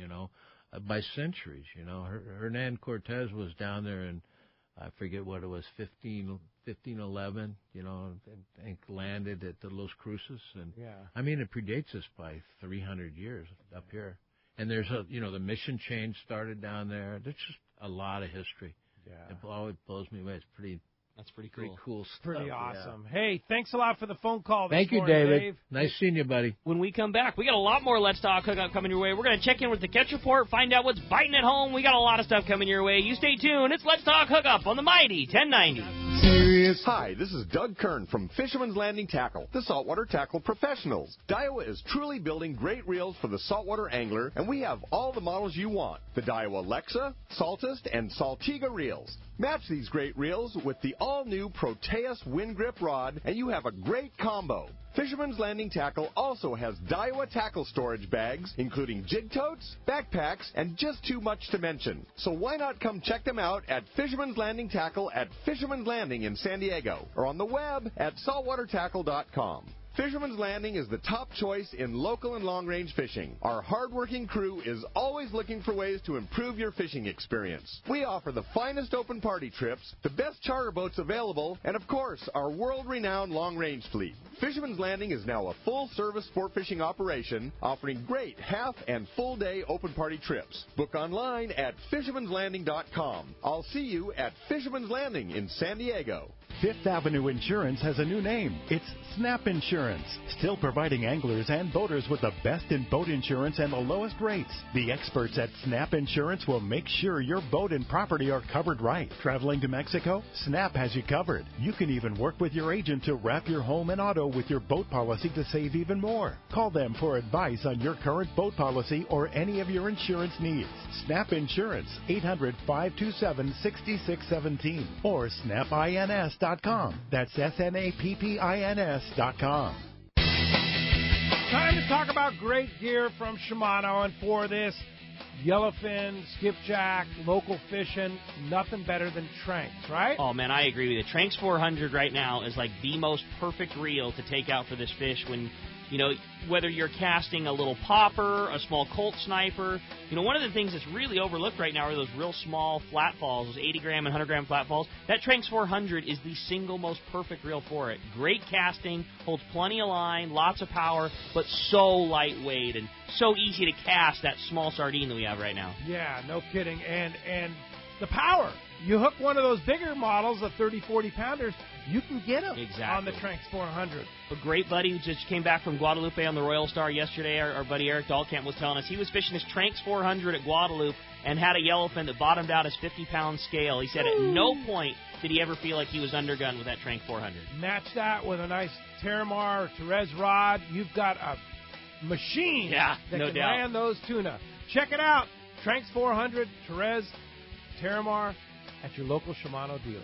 by centuries. Hernan Cortez was down there and I forget what it was, 1511, and landed at the Los Cruces. And I mean, it predates us by 300 years up here. And there's the mission change started down there. There's just a lot of history. Yeah. It always blows me away. That's pretty cool stuff. Pretty awesome. Yeah. Hey, thanks a lot for the phone call this morning, Thank you, David. Dave. Nice seeing you, buddy. When we come back, we got a lot more Let's Talk Hookup coming your way. We're going to check in with the Catch Report, find out what's biting at home. We got a lot of stuff coming your way. You stay tuned. It's Let's Talk Hookup on the Mighty 1090. Serious. Hi, this is Doug Kern from Fisherman's Landing Tackle, the saltwater tackle professionals. Daiwa is truly building great reels for the saltwater angler, and we have all the models you want. The Daiwa Lexa, Saltist, and Saltiga reels. Match these great reels with the all-new Proteus Wind Grip rod, and you have a great combo. Fisherman's Landing Tackle also has Daiwa tackle storage bags, including jig totes, backpacks, and just too much to mention. So why not come check them out at Fisherman's Landing Tackle at Fisherman's Landing in San Diego, or on the web at saltwatertackle.com. Fisherman's Landing is the top choice in local and long-range fishing. Our hard-working crew is always looking for ways to improve your fishing experience. We offer the finest open party trips, the best charter boats available, and of course, our world-renowned long-range fleet. Fisherman's Landing is now a full-service sport fishing operation, offering great half and full-day open party trips. Book online at fishermanslanding.com. I'll see you at Fisherman's Landing in San Diego. Fifth Avenue Insurance has a new name. It's Snap Insurance, still providing anglers and boaters with the best in boat insurance and the lowest rates. The experts at Snap Insurance will make sure your boat and property are covered right. Traveling to Mexico? Snap has you covered. You can even work with your agent to wrap your home and auto with your boat policy to save even more. Call them for advice on your current boat policy or any of your insurance needs. Snap Insurance, 800-527-6617 or snapins.com. That's SNAPPINS.com. Time to talk about great gear from Shimano, and for this, yellowfin, skipjack, local fishing, nothing better than Tranks, right? Oh, man, I agree with you. Tranks 400 right now is like the most perfect reel to take out for this fish when, you know, whether you're casting a little popper, a small Colt sniper. You know, one of the things that's really overlooked right now are those real small flat falls, those 80-gram and 100-gram flat falls. That Tranks 400 is the single most perfect reel for it. Great casting, holds plenty of line, lots of power, but so lightweight and so easy to cast, that small sardine that we have right now. Yeah, no kidding. And the power. You hook one of those bigger models, the 30, 40-pounders, you can get them on the Tranks 400. A great buddy who just came back from Guadalupe on the Royal Star yesterday, our buddy Eric Dahlkamp was telling us he was fishing his Tranks 400 at Guadalupe and had a yellowfin that bottomed out his 50-pound scale. He said at no point did he ever feel like he was undergunned with that Trank 400. Match that with a nice Terramar or Therese rod. You've got a machine that can land those tuna. Check it out. Tranks 400, Therese, Terramar, at your local Shimano dealer.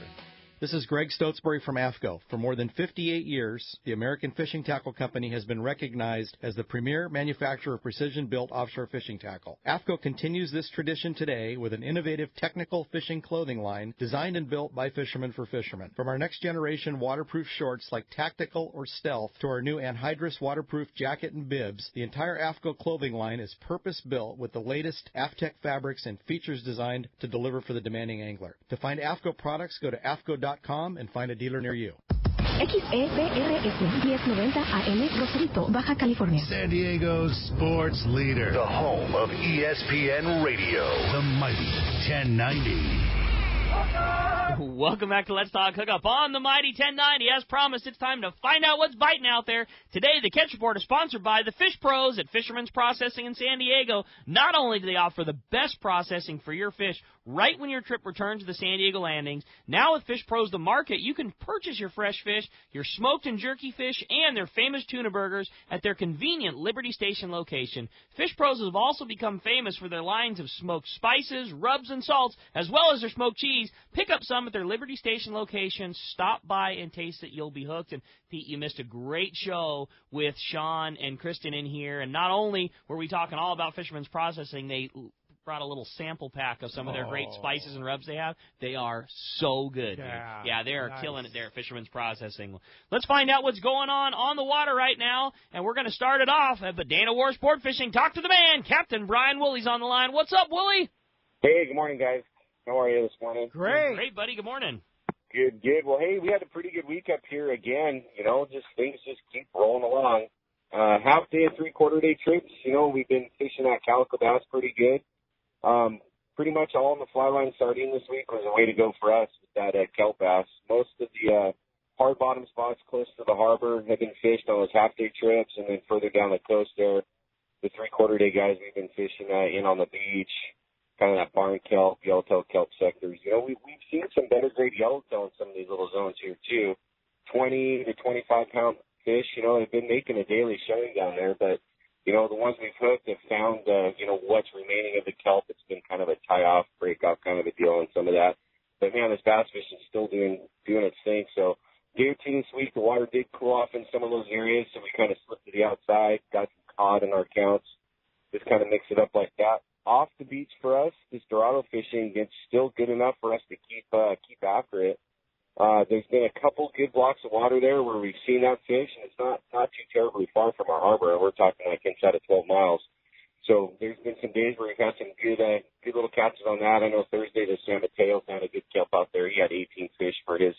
This is Greg Stotesbury from AFCO. For more than 58 years, the American Fishing Tackle Company has been recognized as the premier manufacturer of precision-built offshore fishing tackle. AFCO continues this tradition today with an innovative technical fishing clothing line designed and built by fishermen for fishermen. From our next-generation waterproof shorts like Tactical or Stealth to our new anhydrous waterproof jacket and bibs, the entire AFCO clothing line is purpose-built with the latest AFTEC fabrics and features designed to deliver for the demanding angler. To find AFCO products, go to AFCO.com and find a dealer near you. XEPRS 1090 AM, Rosarito, Baja California. San Diego's sports leader. The home of ESPN Radio. The mighty 1090. Welcome back to Let's Talk Hookup on the Mighty 1090. As promised, it's time to find out what's biting out there. Today, the Catch Report is sponsored by the Fish Pros at Fisherman's Processing in San Diego. Not only do they offer the best processing for your fish right when your trip returns to the San Diego landings, now with Fish Pros The Market, you can purchase your fresh fish, your smoked and jerky fish, and their famous tuna burgers at their convenient Liberty Station location. Fish Pros have also become famous for their lines of smoked spices, rubs, and salts, as well as their smoked cheese. Pick up some at their Liberty Station location. Stop by and taste it. You'll be hooked. And, Pete, you missed a great show with Sean and Kristen in here. And not only were we talking all about Fisherman's Processing, they brought a little sample pack of some of their great spices and rubs they have. They are so good. Yeah, they are killing it there at Fisherman's Processing. Let's find out what's going on the water right now. And we're going to start it off at Badana War Sport Fishing. Talk to the man, Captain Brian Woolley's on the line. What's up, Woolley? Hey, good morning, guys. How are you this morning? Great, buddy. Good morning. Good. Well, hey, we had a pretty good week up here again. You know, things just keep rolling along. Half day and 3/4 day trips. You know, we've been fishing that calico bass pretty good. Pretty much all on the fly line sardine this week was a way to go for us with that kelp bass. Most of the hard bottom spots close to the harbor have been fished on those half day trips, and then further down the coast there, the 3/4 day guys we've been fishing in on the beach. Kind of that barn kelp, yellowtail kelp sectors. You know, we've seen some better grade yellowtail in some of these little zones here too. 20 to 25-pound fish, you know, they've been making a daily showing down there. But, you know, the ones we've hooked have found, you know, what's remaining of the kelp. It's been kind of a tie-off, break-off kind of a deal on some of that. But, man, this bass fishing is still doing its thing. So, day or two this week, the water did cool off in some of those areas, so we kind of slipped to the outside, got some cod in our counts, just kind of mix it up like that. Off the beach for us, this Dorado fishing, it's still good enough for us to keep after it. There's been a couple good blocks of water there where we've seen that fish, and it's not too terribly far from our harbor. We're talking like inside of 12 miles. So there's been some days where we've had some good little catches on that. I know Thursday the San Mateo's had a good kelp out there. He had 18 fish for his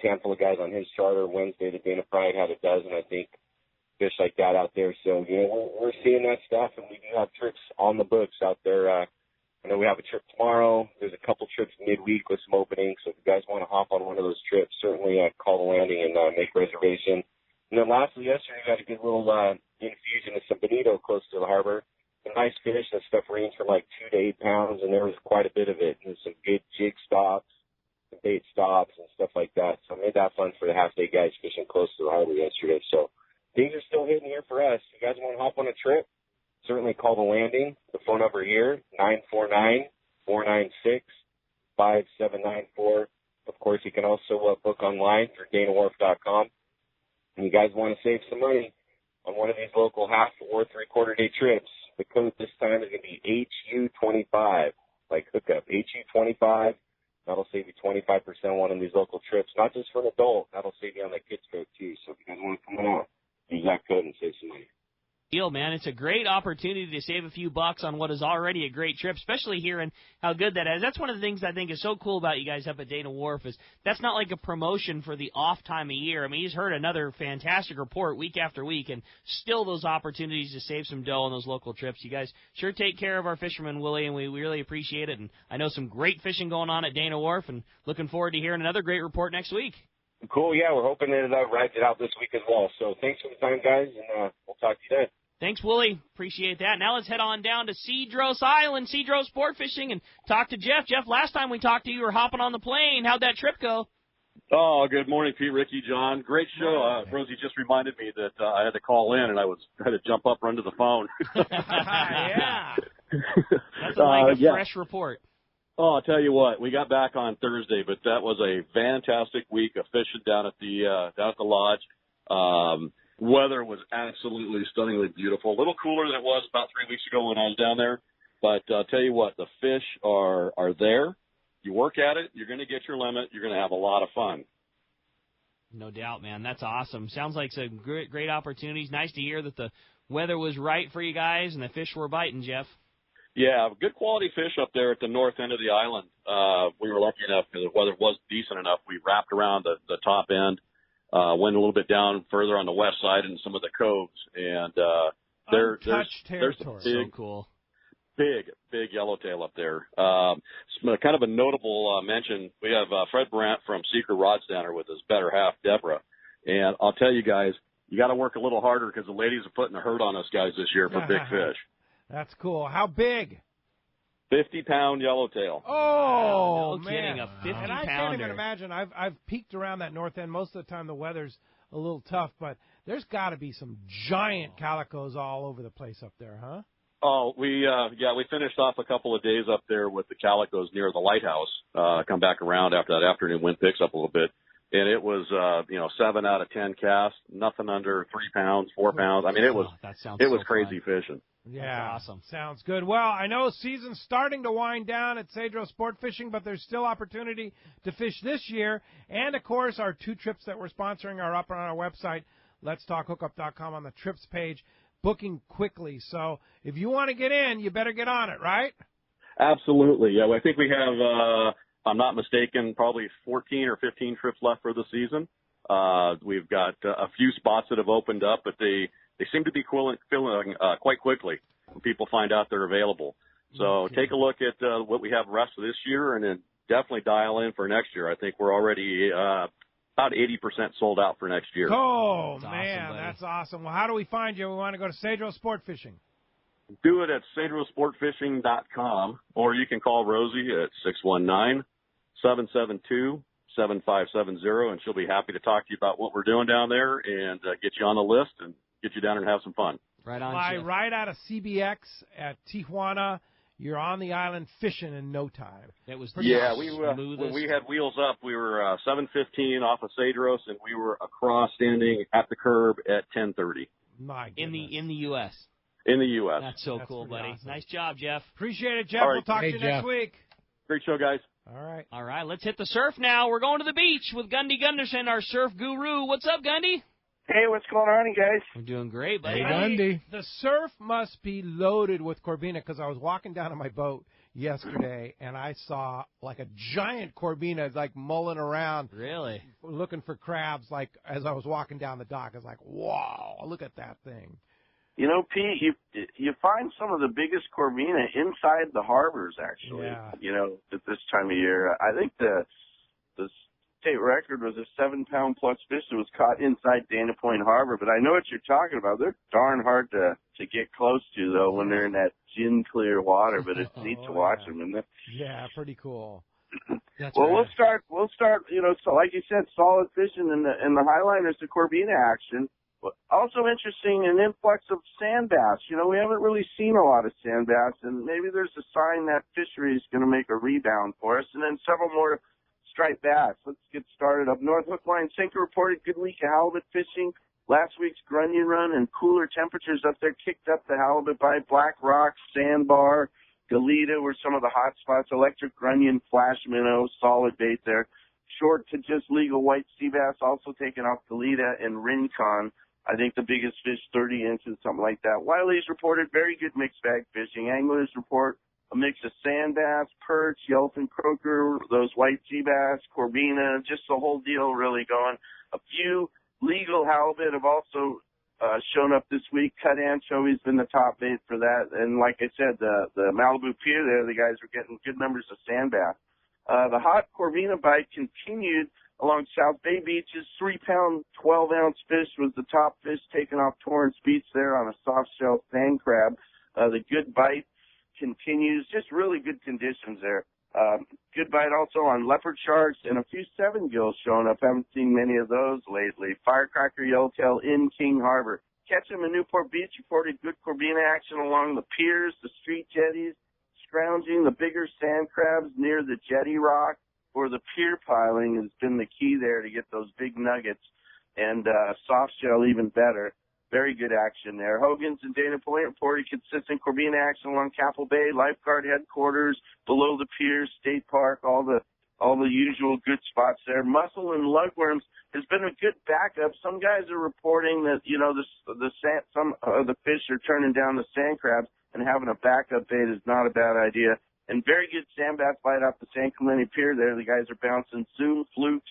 handful of guys on his charter. Wednesday the Dana Pride had a dozen, I think, fish like that out there. So, we're seeing that stuff, and we do have trips on the books out there. I know we have a trip tomorrow. There's a couple trips midweek with some openings. So if you guys want to hop on one of those trips, certainly call the landing and make reservation. And then lastly, yesterday we got a good little infusion of some bonito close to the harbor. Some nice fish. That stuff ranged from like 2 to 8 pounds, and there was quite a bit of it. And some good jig stops, some bait stops, and stuff like that. So I made that fun for the half-day guys fishing close to the harbor yesterday. So things are still hitting here for us. If you guys want to hop on a trip, certainly call the landing. The phone number here, 949-496-5794. Of course, you can also book online through DanaWharf.com. And you guys want to save some money on one of these local half or three-quarter-day trips, the code this time is going to be HU25, like Hookup, HU25. That'll save you 25% on one of these local trips, not just for an adult. That'll save you on that kids code, too. So if you guys want to come on, use that code and save some money. Deal, man. It's a great opportunity to save a few bucks on what is already a great trip, especially hearing how good that is. That's one of the things I think is so cool about you guys up at Dana Wharf is that's not like a promotion for the off time of year. I mean, he's heard another fantastic report week after week, and still those opportunities to save some dough on those local trips. You guys sure take care of our fishermen, Willie, and we really appreciate it. And I know some great fishing going on at Dana Wharf, and looking forward to hearing another great report next week. Cool, yeah, we're hoping that it rides it out this week as well. So thanks for the time, guys, and we'll talk to you then. Thanks, Willie. Appreciate that. Now let's head on down to Cedros Island, Cedros Sport Fishing, and talk to Jeff. Jeff, last time we talked to you, you were hopping on the plane. How'd that trip go? Oh, good morning, Pete, Ricky, John. Great show. Rosie just reminded me that I had to call in, and I had to jump up, run to the phone. Yeah. That's like a fresh report. Oh, I'll tell you what, we got back on Thursday, but that was a fantastic week of fishing down at the lodge. Weather was absolutely stunningly beautiful. A little cooler than it was about 3 weeks ago when I was down there. But I'll tell you what, the fish are there. You work at it, you're going to get your limit. You're going to have a lot of fun. No doubt, man. That's awesome. Sounds like some great opportunities. Nice to hear that the weather was right for you guys and the fish were biting, Jeff. Yeah, good quality fish up there at the north end of the island. We were lucky enough because the weather was decent enough. We wrapped around the top end. Went a little bit down further on the west side in some of the coves, and there's territory. So cool. Big yellowtail up there. Kind of a notable mention. We have Fred Brandt from Secret Rod Center with his better half, Deborah, and I'll tell you guys, you got to work a little harder because the ladies are putting a hurt on us guys this year for big fish. That's cool. How big? 50-pound yellowtail. Oh, no man. kidding, a 50-pounder. And I can't even imagine. I've peeked around that north end. Most of the time the weather's a little tough, but there's got to be some giant calicos all over the place up there, huh? Oh, we finished off a couple of days up there with the calicos near the lighthouse. Come back around after that afternoon wind picks up a little bit. And it was, 7 out of 10 casts, nothing under 3 pounds, 4 pounds. I mean, it was crazy fishing. Yeah, that's awesome. Sounds good. Well, I know season's starting to wind down at Cedros Sport Fishing, but there's still opportunity to fish this year. And, of course, our 2 trips that we're sponsoring are up on our website, letstalkhookup.com, on the trips page, booking quickly. So if you want to get in, you better get on it, right? Absolutely. Yeah, I think we have, if I'm not mistaken, probably 14 or 15 trips left for the season. We've got a few spots that have opened up, but they seem to be filling quite quickly when people find out they're available. So take a look at what we have the rest of this year, and then definitely dial in for next year. I think we're already about 80% sold out for next year. Oh, that's man, awesome, that's awesome. Well, how do we find you? We want to go to Cedros Sport Fishing. Do it at cedrosportfishing.com, or you can call Rosie at 619-772-7570, and she'll be happy to talk to you about what we're doing down there and get you on the list and get you down and have some fun. Right on. Fly right out of CBX at Tijuana. You're on the island fishing in no time. That was when we had wheels up, we were 7:15 off of Cedros, and we were across standing at the curb at 10:30. My goodness. In the U.S. In the U.S. That's so cool, buddy. Awesome. Nice job, Jeff. Appreciate it, Jeff. All right. We'll talk to you Jeff. next week. Great show, guys. All right, let's hit the surf now. We're going to the beach with Gundy Gunderson, our surf guru. What's up, Gundy? Hey, what's going on, guys? I'm doing great, buddy. Hey, Gundy. The surf must be loaded with Corbina because I was walking down on my boat yesterday and I saw like a giant Corbina like mulling around. Really? Looking for crabs like as I was walking down the dock. I was like, wow, look at that thing. You know, Pete, you find some of the biggest Corbina inside the harbors, actually. Yeah. You know, at this time of year. I think the state record was a 7-pound plus fish that was caught inside Dana Point Harbor. But I know what you're talking about. They're darn hard to get close to, though, when they're in that gin clear water. But it's neat to watch them, isn't it? Yeah, pretty cool. We'll start. You know, so like you said, solid fishing in the Highliners, the Corbina action. Also interesting, an influx of sand bass. You know, we haven't really seen a lot of sand bass, and maybe there's a sign that fishery is going to make a rebound for us. And then several more striped bass. Let's get started. Up north, hook, line, sinker reported good week of halibut fishing. Last week's grunion run and cooler temperatures up there kicked up the halibut by Black Rock, Sandbar, Goleta were some of the hot spots. Electric grunion, flash minnow, solid bait there. Short to just legal white sea bass also taken off Goleta and Rincon. I think the biggest fish, 30 inches, something like that. Wiley's reported very good mixed bag fishing. Anglers report a mix of sand bass, perch, yellowfin croaker, those white sea bass, Corbina, just the whole deal really going. A few legal halibut have also shown up this week. Cut anchovy's been the top bait for that. And like I said, the Malibu Pier there, the guys were getting good numbers of sand bass. The hot Corbina bite continued along South Bay beaches. 3-pound, 12-ounce fish was the top fish taken off Torrance Beach there on a soft-shell sand crab. The good bite continues. Just really good conditions there. Good bite also on leopard sharks and a few 7-gills showing up. Haven't seen many of those lately. Firecracker yellowtail in King Harbor. Ketchum and Newport Beach reported good Corbina action along the piers, the street jetties, scrounging the bigger sand crabs near the jetty rock. Or the pier piling has been the key there to get those big nuggets, and soft shell even better. Very good action there. Hogan's and Dana Point reported consistent Corbina action along Capel Bay, lifeguard headquarters, below the pier, State Park, all the usual good spots there. Mussel and lugworms has been a good backup. Some guys are reporting that some of the fish are turning down the sand crabs, and having a backup bait is not a bad idea. And very good sand bass bite off the San Clemente Pier there. The guys are bouncing Zoom flukes,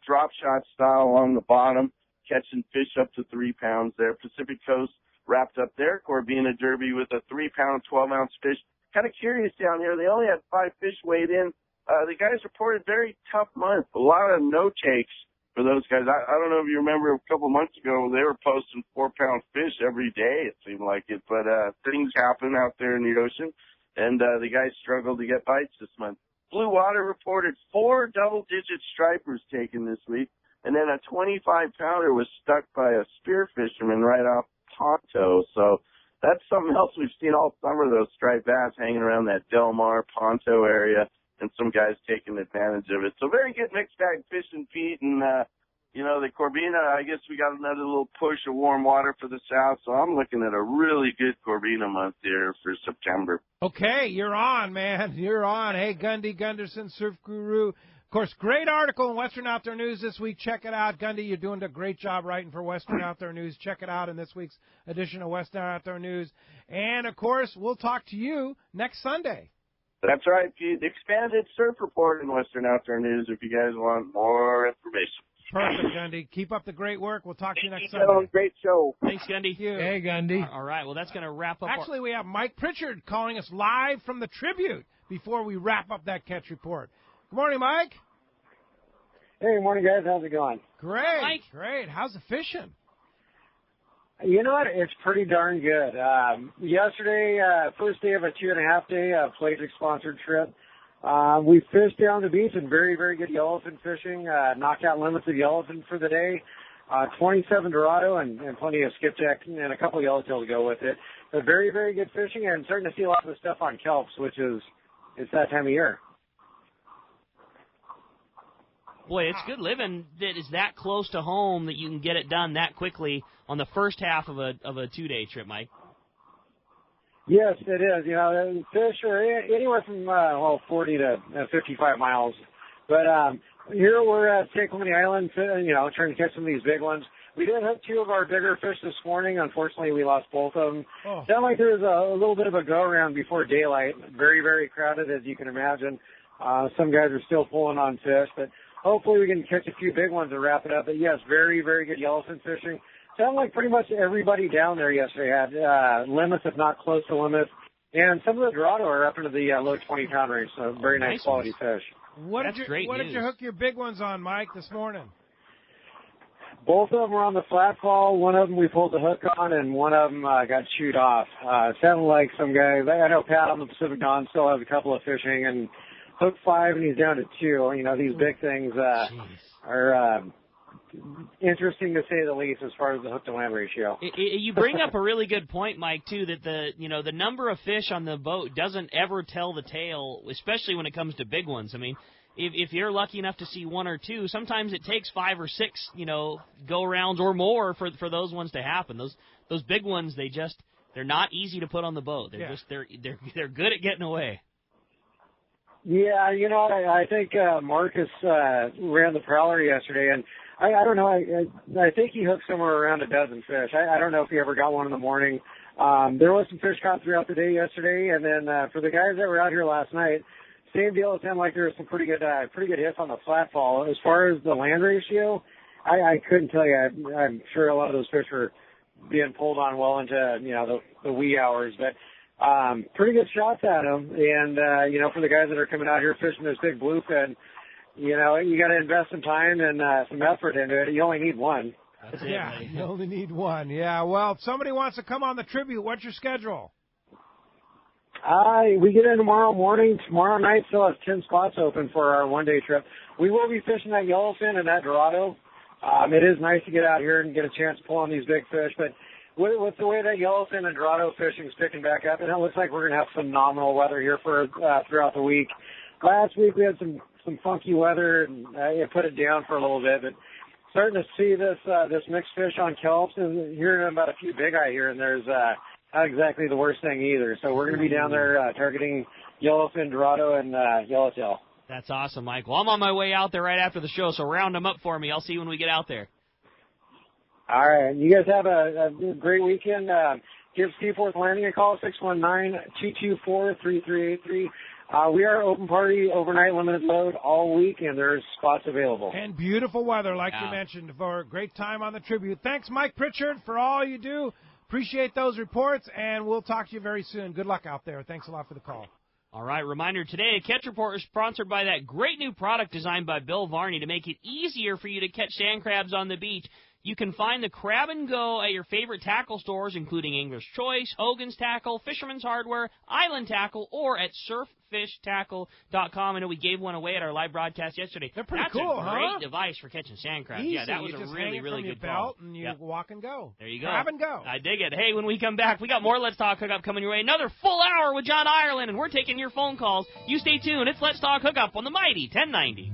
drop shot style along the bottom, catching fish up to 3 pounds there. Pacific Coast wrapped up their Corbina Derby with a 3-pound, 12-ounce fish. Kind of curious down here. They only had 5 fish weighed in. The guys reported very tough month. A lot of no takes for those guys. I don't know if you remember a couple months ago, they were posting 4-pound fish every day, it seemed like it. But things happen out there in the ocean. And the guys struggled to get bites this month. Blue Water reported 4 double-digit stripers taken this week, and then a 25-pounder was stuck by a spear fisherman right off Ponto. So that's something else we've seen all summer, those striped bass hanging around that Del Mar, Ponto area, and some guys taking advantage of it. So very good mixed bag fishing, Pete, and you know, the Corbina, I guess we got another little push of warm water for the south, so I'm looking at a really good Corbina month here for September. Okay, you're on, man. You're on. Hey, Gundy Gunderson, Surf Guru. Of course, great article in Western Outdoor News this week. Check it out. Gundy, you're doing a great job writing for Western Outdoor News. Check it out in this week's edition of Western Outdoor News. And, of course, we'll talk to you next Sunday. That's right, Pete. Expanded surf report in Western Outdoor News if you guys want more information. Perfect, Gundy. Keep up the great work. We'll talk to you next Sunday. Great show. Thanks, Gundy. Hey, Gundy. All right, well, that's going to wrap up. Actually, we have Mike Pritchard calling us live from the Tribute before we wrap up that catch report. Good morning, Mike. Hey, morning, guys. How's it going? Great, Mike. Great. How's the fishing? You know what? It's pretty darn good. Yesterday, first day of a 2.5-day Playtech-sponsored trip. We fished down the beach and very, very good yellowfin fishing. Knocked out limits of yellowfin for the day. 27 Dorado and plenty of skipjack and a couple of yellowtail to go with it. But very, very good fishing and starting to see a lot of the stuff on kelps, which is it's that time of year. Boy, it's good living that is that close to home that you can get it done that quickly on the first half of a 2-day trip, Mike. Yes, it is. Fish are anywhere from 40 to 55 miles. But here we're at St. Clooney Island, trying to catch some of these big ones. We did have 2 of our bigger fish this morning. Unfortunately, we lost both of them. Sounded like there was a little bit of a go-around before daylight. Very, very crowded, as you can imagine. Some guys are still pulling on fish, but hopefully we can catch a few big ones and wrap it up. But, yes, very, very good yellowfin fishing. Sounded like pretty much everybody down there yesterday had limits, if not close to limits. And some of the Dorado are up into the low 20-pound range, so very nice quality fish. What did you hook your big ones on, Mike, this morning? Both of them were on the flat fall. One of them we pulled the hook on, and one of them got chewed off. Sounded like some guy. I know Pat on the Pacific Dawn still has a couple of fish hanging. Hooked 5, and he's down to 2. These big things are interesting to say the least as far as the hook to land ratio. You bring up a really good point, Mike, too, that the number of fish on the boat doesn't ever tell the tale, especially when it comes to big ones. I mean, if you're lucky enough to see 1 or 2, sometimes it takes 5 or 6, go-rounds or more for those ones to happen. Those big ones, they're not easy to put on the boat. They're good at getting away. Yeah, I think Marcus ran the prowler yesterday, and I don't know. I think he hooked somewhere around a dozen fish. I don't know if he ever got one in the morning. There was some fish caught throughout the day yesterday, and then for the guys that were out here last night, same deal. It sounded like there was some pretty good hits on the flat fall. As far as the land ratio, I couldn't tell you. I'm sure a lot of those fish were being pulled on well into the wee hours, but pretty good shots at them. And for the guys that are coming out here fishing this big bluefin, you got to invest some time and some effort into it. You only need one. You only need one. Yeah. Well, if somebody wants to come on the tribute, what's your schedule? We get in tomorrow morning. Tomorrow night still has 10 spots open for our one-day trip. We will be fishing that yellowfin and that Dorado. It is nice to get out here and get a chance to pull on these big fish, but with the way that yellowfin and Dorado fishing is picking back up, and it looks like we're going to have phenomenal weather here for throughout the week. Last week we had some funky weather, and it put it down for a little bit, but starting to see this mixed fish on kelps and hearing about a few big eye here, and there's not exactly the worst thing either. So we're going to be down there targeting yellowfin, Dorado, and yellowtail. That's awesome, Mike. Well, I'm on my way out there right after the show, so round them up for me. I'll see you when we get out there. All right. You guys have a great weekend. Give Seaforth Landing a call, 619-224-3383. We are open party, overnight, limited load all week, and there's spots available. And beautiful weather, like you mentioned, for a great time on the tribute. Thanks, Mike Pritchard, for all you do. Appreciate those reports, and we'll talk to you very soon. Good luck out there. Thanks a lot for the call. All right, reminder today, Catch Report is sponsored by that great new product designed by Bill Varney to make it easier for you to catch sand crabs on the beach. You can find the Crab and Go at your favorite tackle stores, including English Choice, Hogan's Tackle, Fisherman's Hardware, Island Tackle, or at surffishtackle.com. I know we gave one away at our live broadcast yesterday. They're pretty cool, That's a great device for catching sand crabs. Easy. Yeah, that was you a just really, hang it really from good your call. belt and you walk and go. There you go. Grab and go. I dig it. Hey, when we come back, we got more Let's Talk Hookup coming your way. Another full hour with John Ireland, and we're taking your phone calls. You stay tuned. It's Let's Talk Hookup on the Mighty 1090.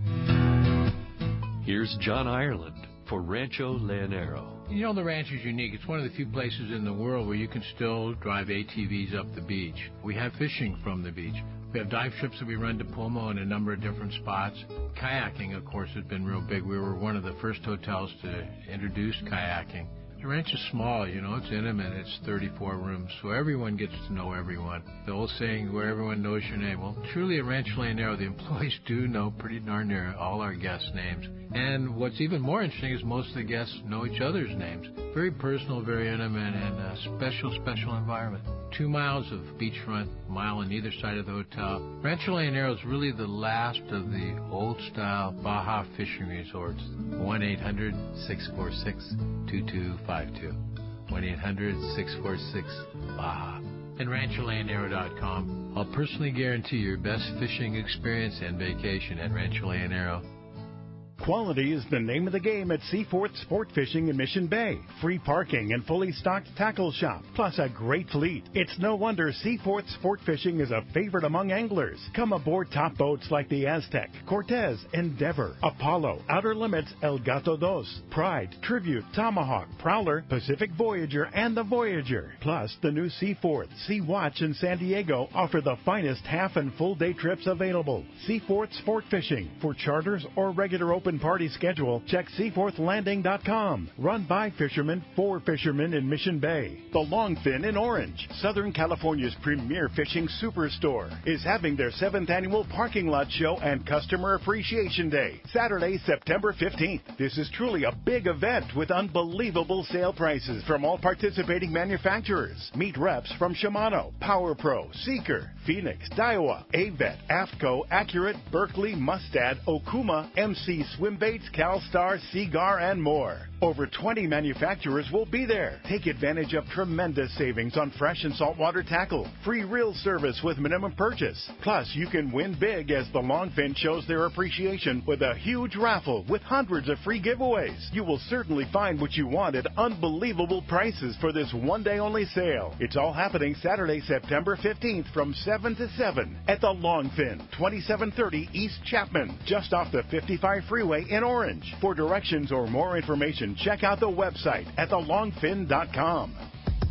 Here's John Ireland for Rancho Leonero. The ranch is unique. It's one of the few places in the world where you can still drive ATVs up the beach. We have fishing from the beach. We have dive trips that we run to Pomo in a number of different spots. Kayaking, of course, has been real big. We were one of the first hotels to introduce kayaking. The ranch is small, it's intimate. It's 34 rooms, so everyone gets to know everyone. The old saying, where everyone knows your name. Well, truly at Rancho Leonero, the employees do know pretty darn near all our guests' names. And what's even more interesting is most of the guests know each other's names. Very personal, very intimate, and a special, special environment. 2 miles of beachfront, a mile on either side of the hotel. Rancho Leonero is really the last of the old-style Baja fishing resorts. 1-800-646-2252. 1-800-646-BAJA. And RanchoLeonero.com. I'll personally guarantee your best fishing experience and vacation at Rancho Leonero. Quality is the name of the game at Seaforth Sport Fishing in Mission Bay. Free parking and fully stocked tackle shop, plus a great fleet. It's no wonder Seaforth Sport Fishing is a favorite among anglers. Come aboard top boats like the Aztec, Cortez, Endeavor, Apollo, Outer Limits, El Gato Dos, Pride, Tribute, Tomahawk, Prowler, Pacific Voyager, and the Voyager. Plus, the new Seaforth, Sea Watch, and San Diego offer the finest half and full day trips available. Seaforth Sport Fishing. For charters or regular open party schedule, check seaforthlanding.com. Run by fishermen for fishermen in Mission Bay. The Longfin in Orange, Southern California's premier fishing superstore, is having their 7th annual parking lot show and customer appreciation day, Saturday, September 15th. This is truly a big event with unbelievable sale prices from all participating manufacturers. Meet reps from Shimano, Power Pro, Seeker, Phoenix, Daiwa, Avet, AFTCO, Accurate, Berkeley, Mustad, Okuma, MC Swimbaits, CalStar, Seagar, and more. Over 20 manufacturers will be there. Take advantage of tremendous savings on fresh and saltwater tackle, free reel service with minimum purchase. Plus, you can win big as the Longfin shows their appreciation with a huge raffle with hundreds of free giveaways. You will certainly find what you want at unbelievable prices for this one-day-only sale. It's all happening Saturday, September 15th from 7 to 7 at the Longfin, 2730 East Chapman, just off the 55 freeway in Orange. For directions or more information, check out the website at thelongfin.com.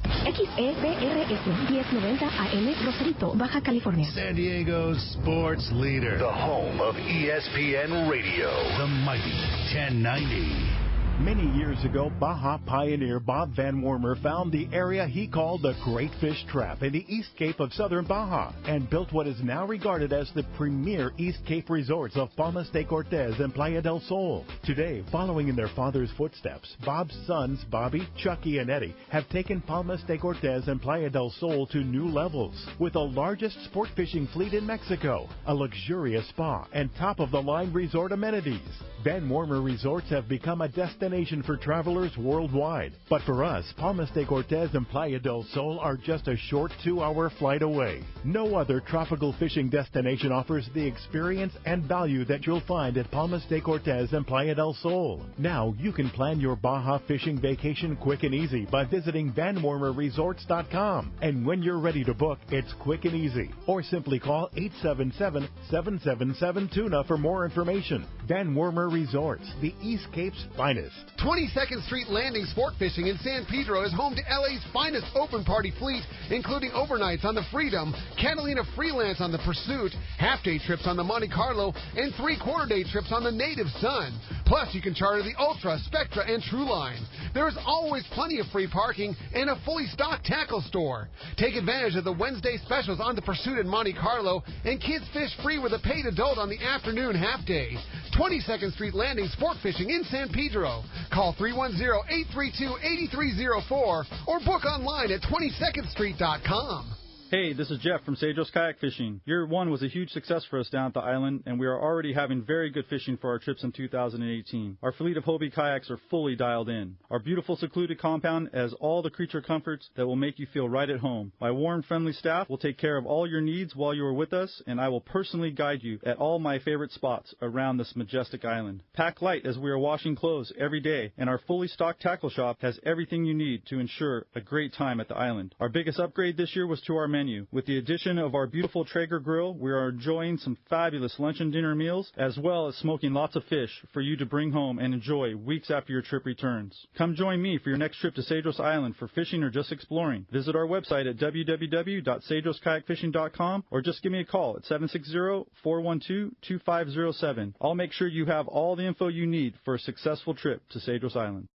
XEBRS 1090 AM Rosarito, Baja California. San Diego's sports leader. The home of ESPN Radio. The mighty 1090. Many years ago, Baja pioneer Bob Van Wormer found the area he called the Great Fish Trap in the East Cape of southern Baja and built what is now regarded as the premier East Cape resorts of Palmas de Cortez and Playa del Sol. Today, following in their father's footsteps, Bob's sons, Bobby, Chucky, and Eddie, have taken Palmas de Cortez and Playa del Sol to new levels. With the largest sport fishing fleet in Mexico, a luxurious spa, and top-of-the-line resort amenities, Van Wormer Resorts have become a destination for travelers worldwide. But for us, Palmas de Cortez and Playa del Sol are just a short 2-hour flight away. No other tropical fishing destination offers the experience and value that you'll find at Palmas de Cortez and Playa del Sol. Now you can plan your Baja fishing vacation quick and easy by visiting VanWormerResorts.com. And when you're ready to book, it's quick and easy. Or simply call 877-777-TUNA for more information. Van Wormer Resorts, the East Cape's finest. 22nd Street Landing Sport Fishing in San Pedro is home to LA's finest open party fleet, including overnights on the Freedom, Catalina Freelance on the Pursuit, half-day trips on the Monte Carlo, and 3/4-day trips on the Native Sun. Plus, you can charter the Ultra, Spectra, and Trueline. There is always plenty of free parking and a fully stocked tackle store. Take advantage of the Wednesday specials on the Pursuit and Monte Carlo, and kids fish free with a paid adult on the afternoon half-day. 22nd Street Landing Sport Fishing in San Pedro. Call 310-832-8304 or book online at 22ndstreet.com. Hey, this is Jeff from Cedros Kayak Fishing. Year 1 was a huge success for us down at the island, and we are already having very good fishing for our trips in 2018. Our fleet of Hobie kayaks are fully dialed in. Our beautiful secluded compound has all the creature comforts that will make you feel right at home. My warm, friendly staff will take care of all your needs while you are with us, and I will personally guide you at all my favorite spots around this majestic island. Pack light as we are washing clothes every day, and our fully stocked tackle shop has everything you need to ensure a great time at the island. Our biggest upgrade this year was to our menu. With the addition of our beautiful Traeger grill, we are enjoying some fabulous lunch and dinner meals, as well as smoking lots of fish for you to bring home and enjoy weeks after your trip returns. Come join me for your next trip to Cedros Island for fishing or just exploring. Visit our website at www.cedroskayakfishing.com or just give me a call at 760-412-2507. I'll make sure you have all the info you need for a successful trip to Cedros Island.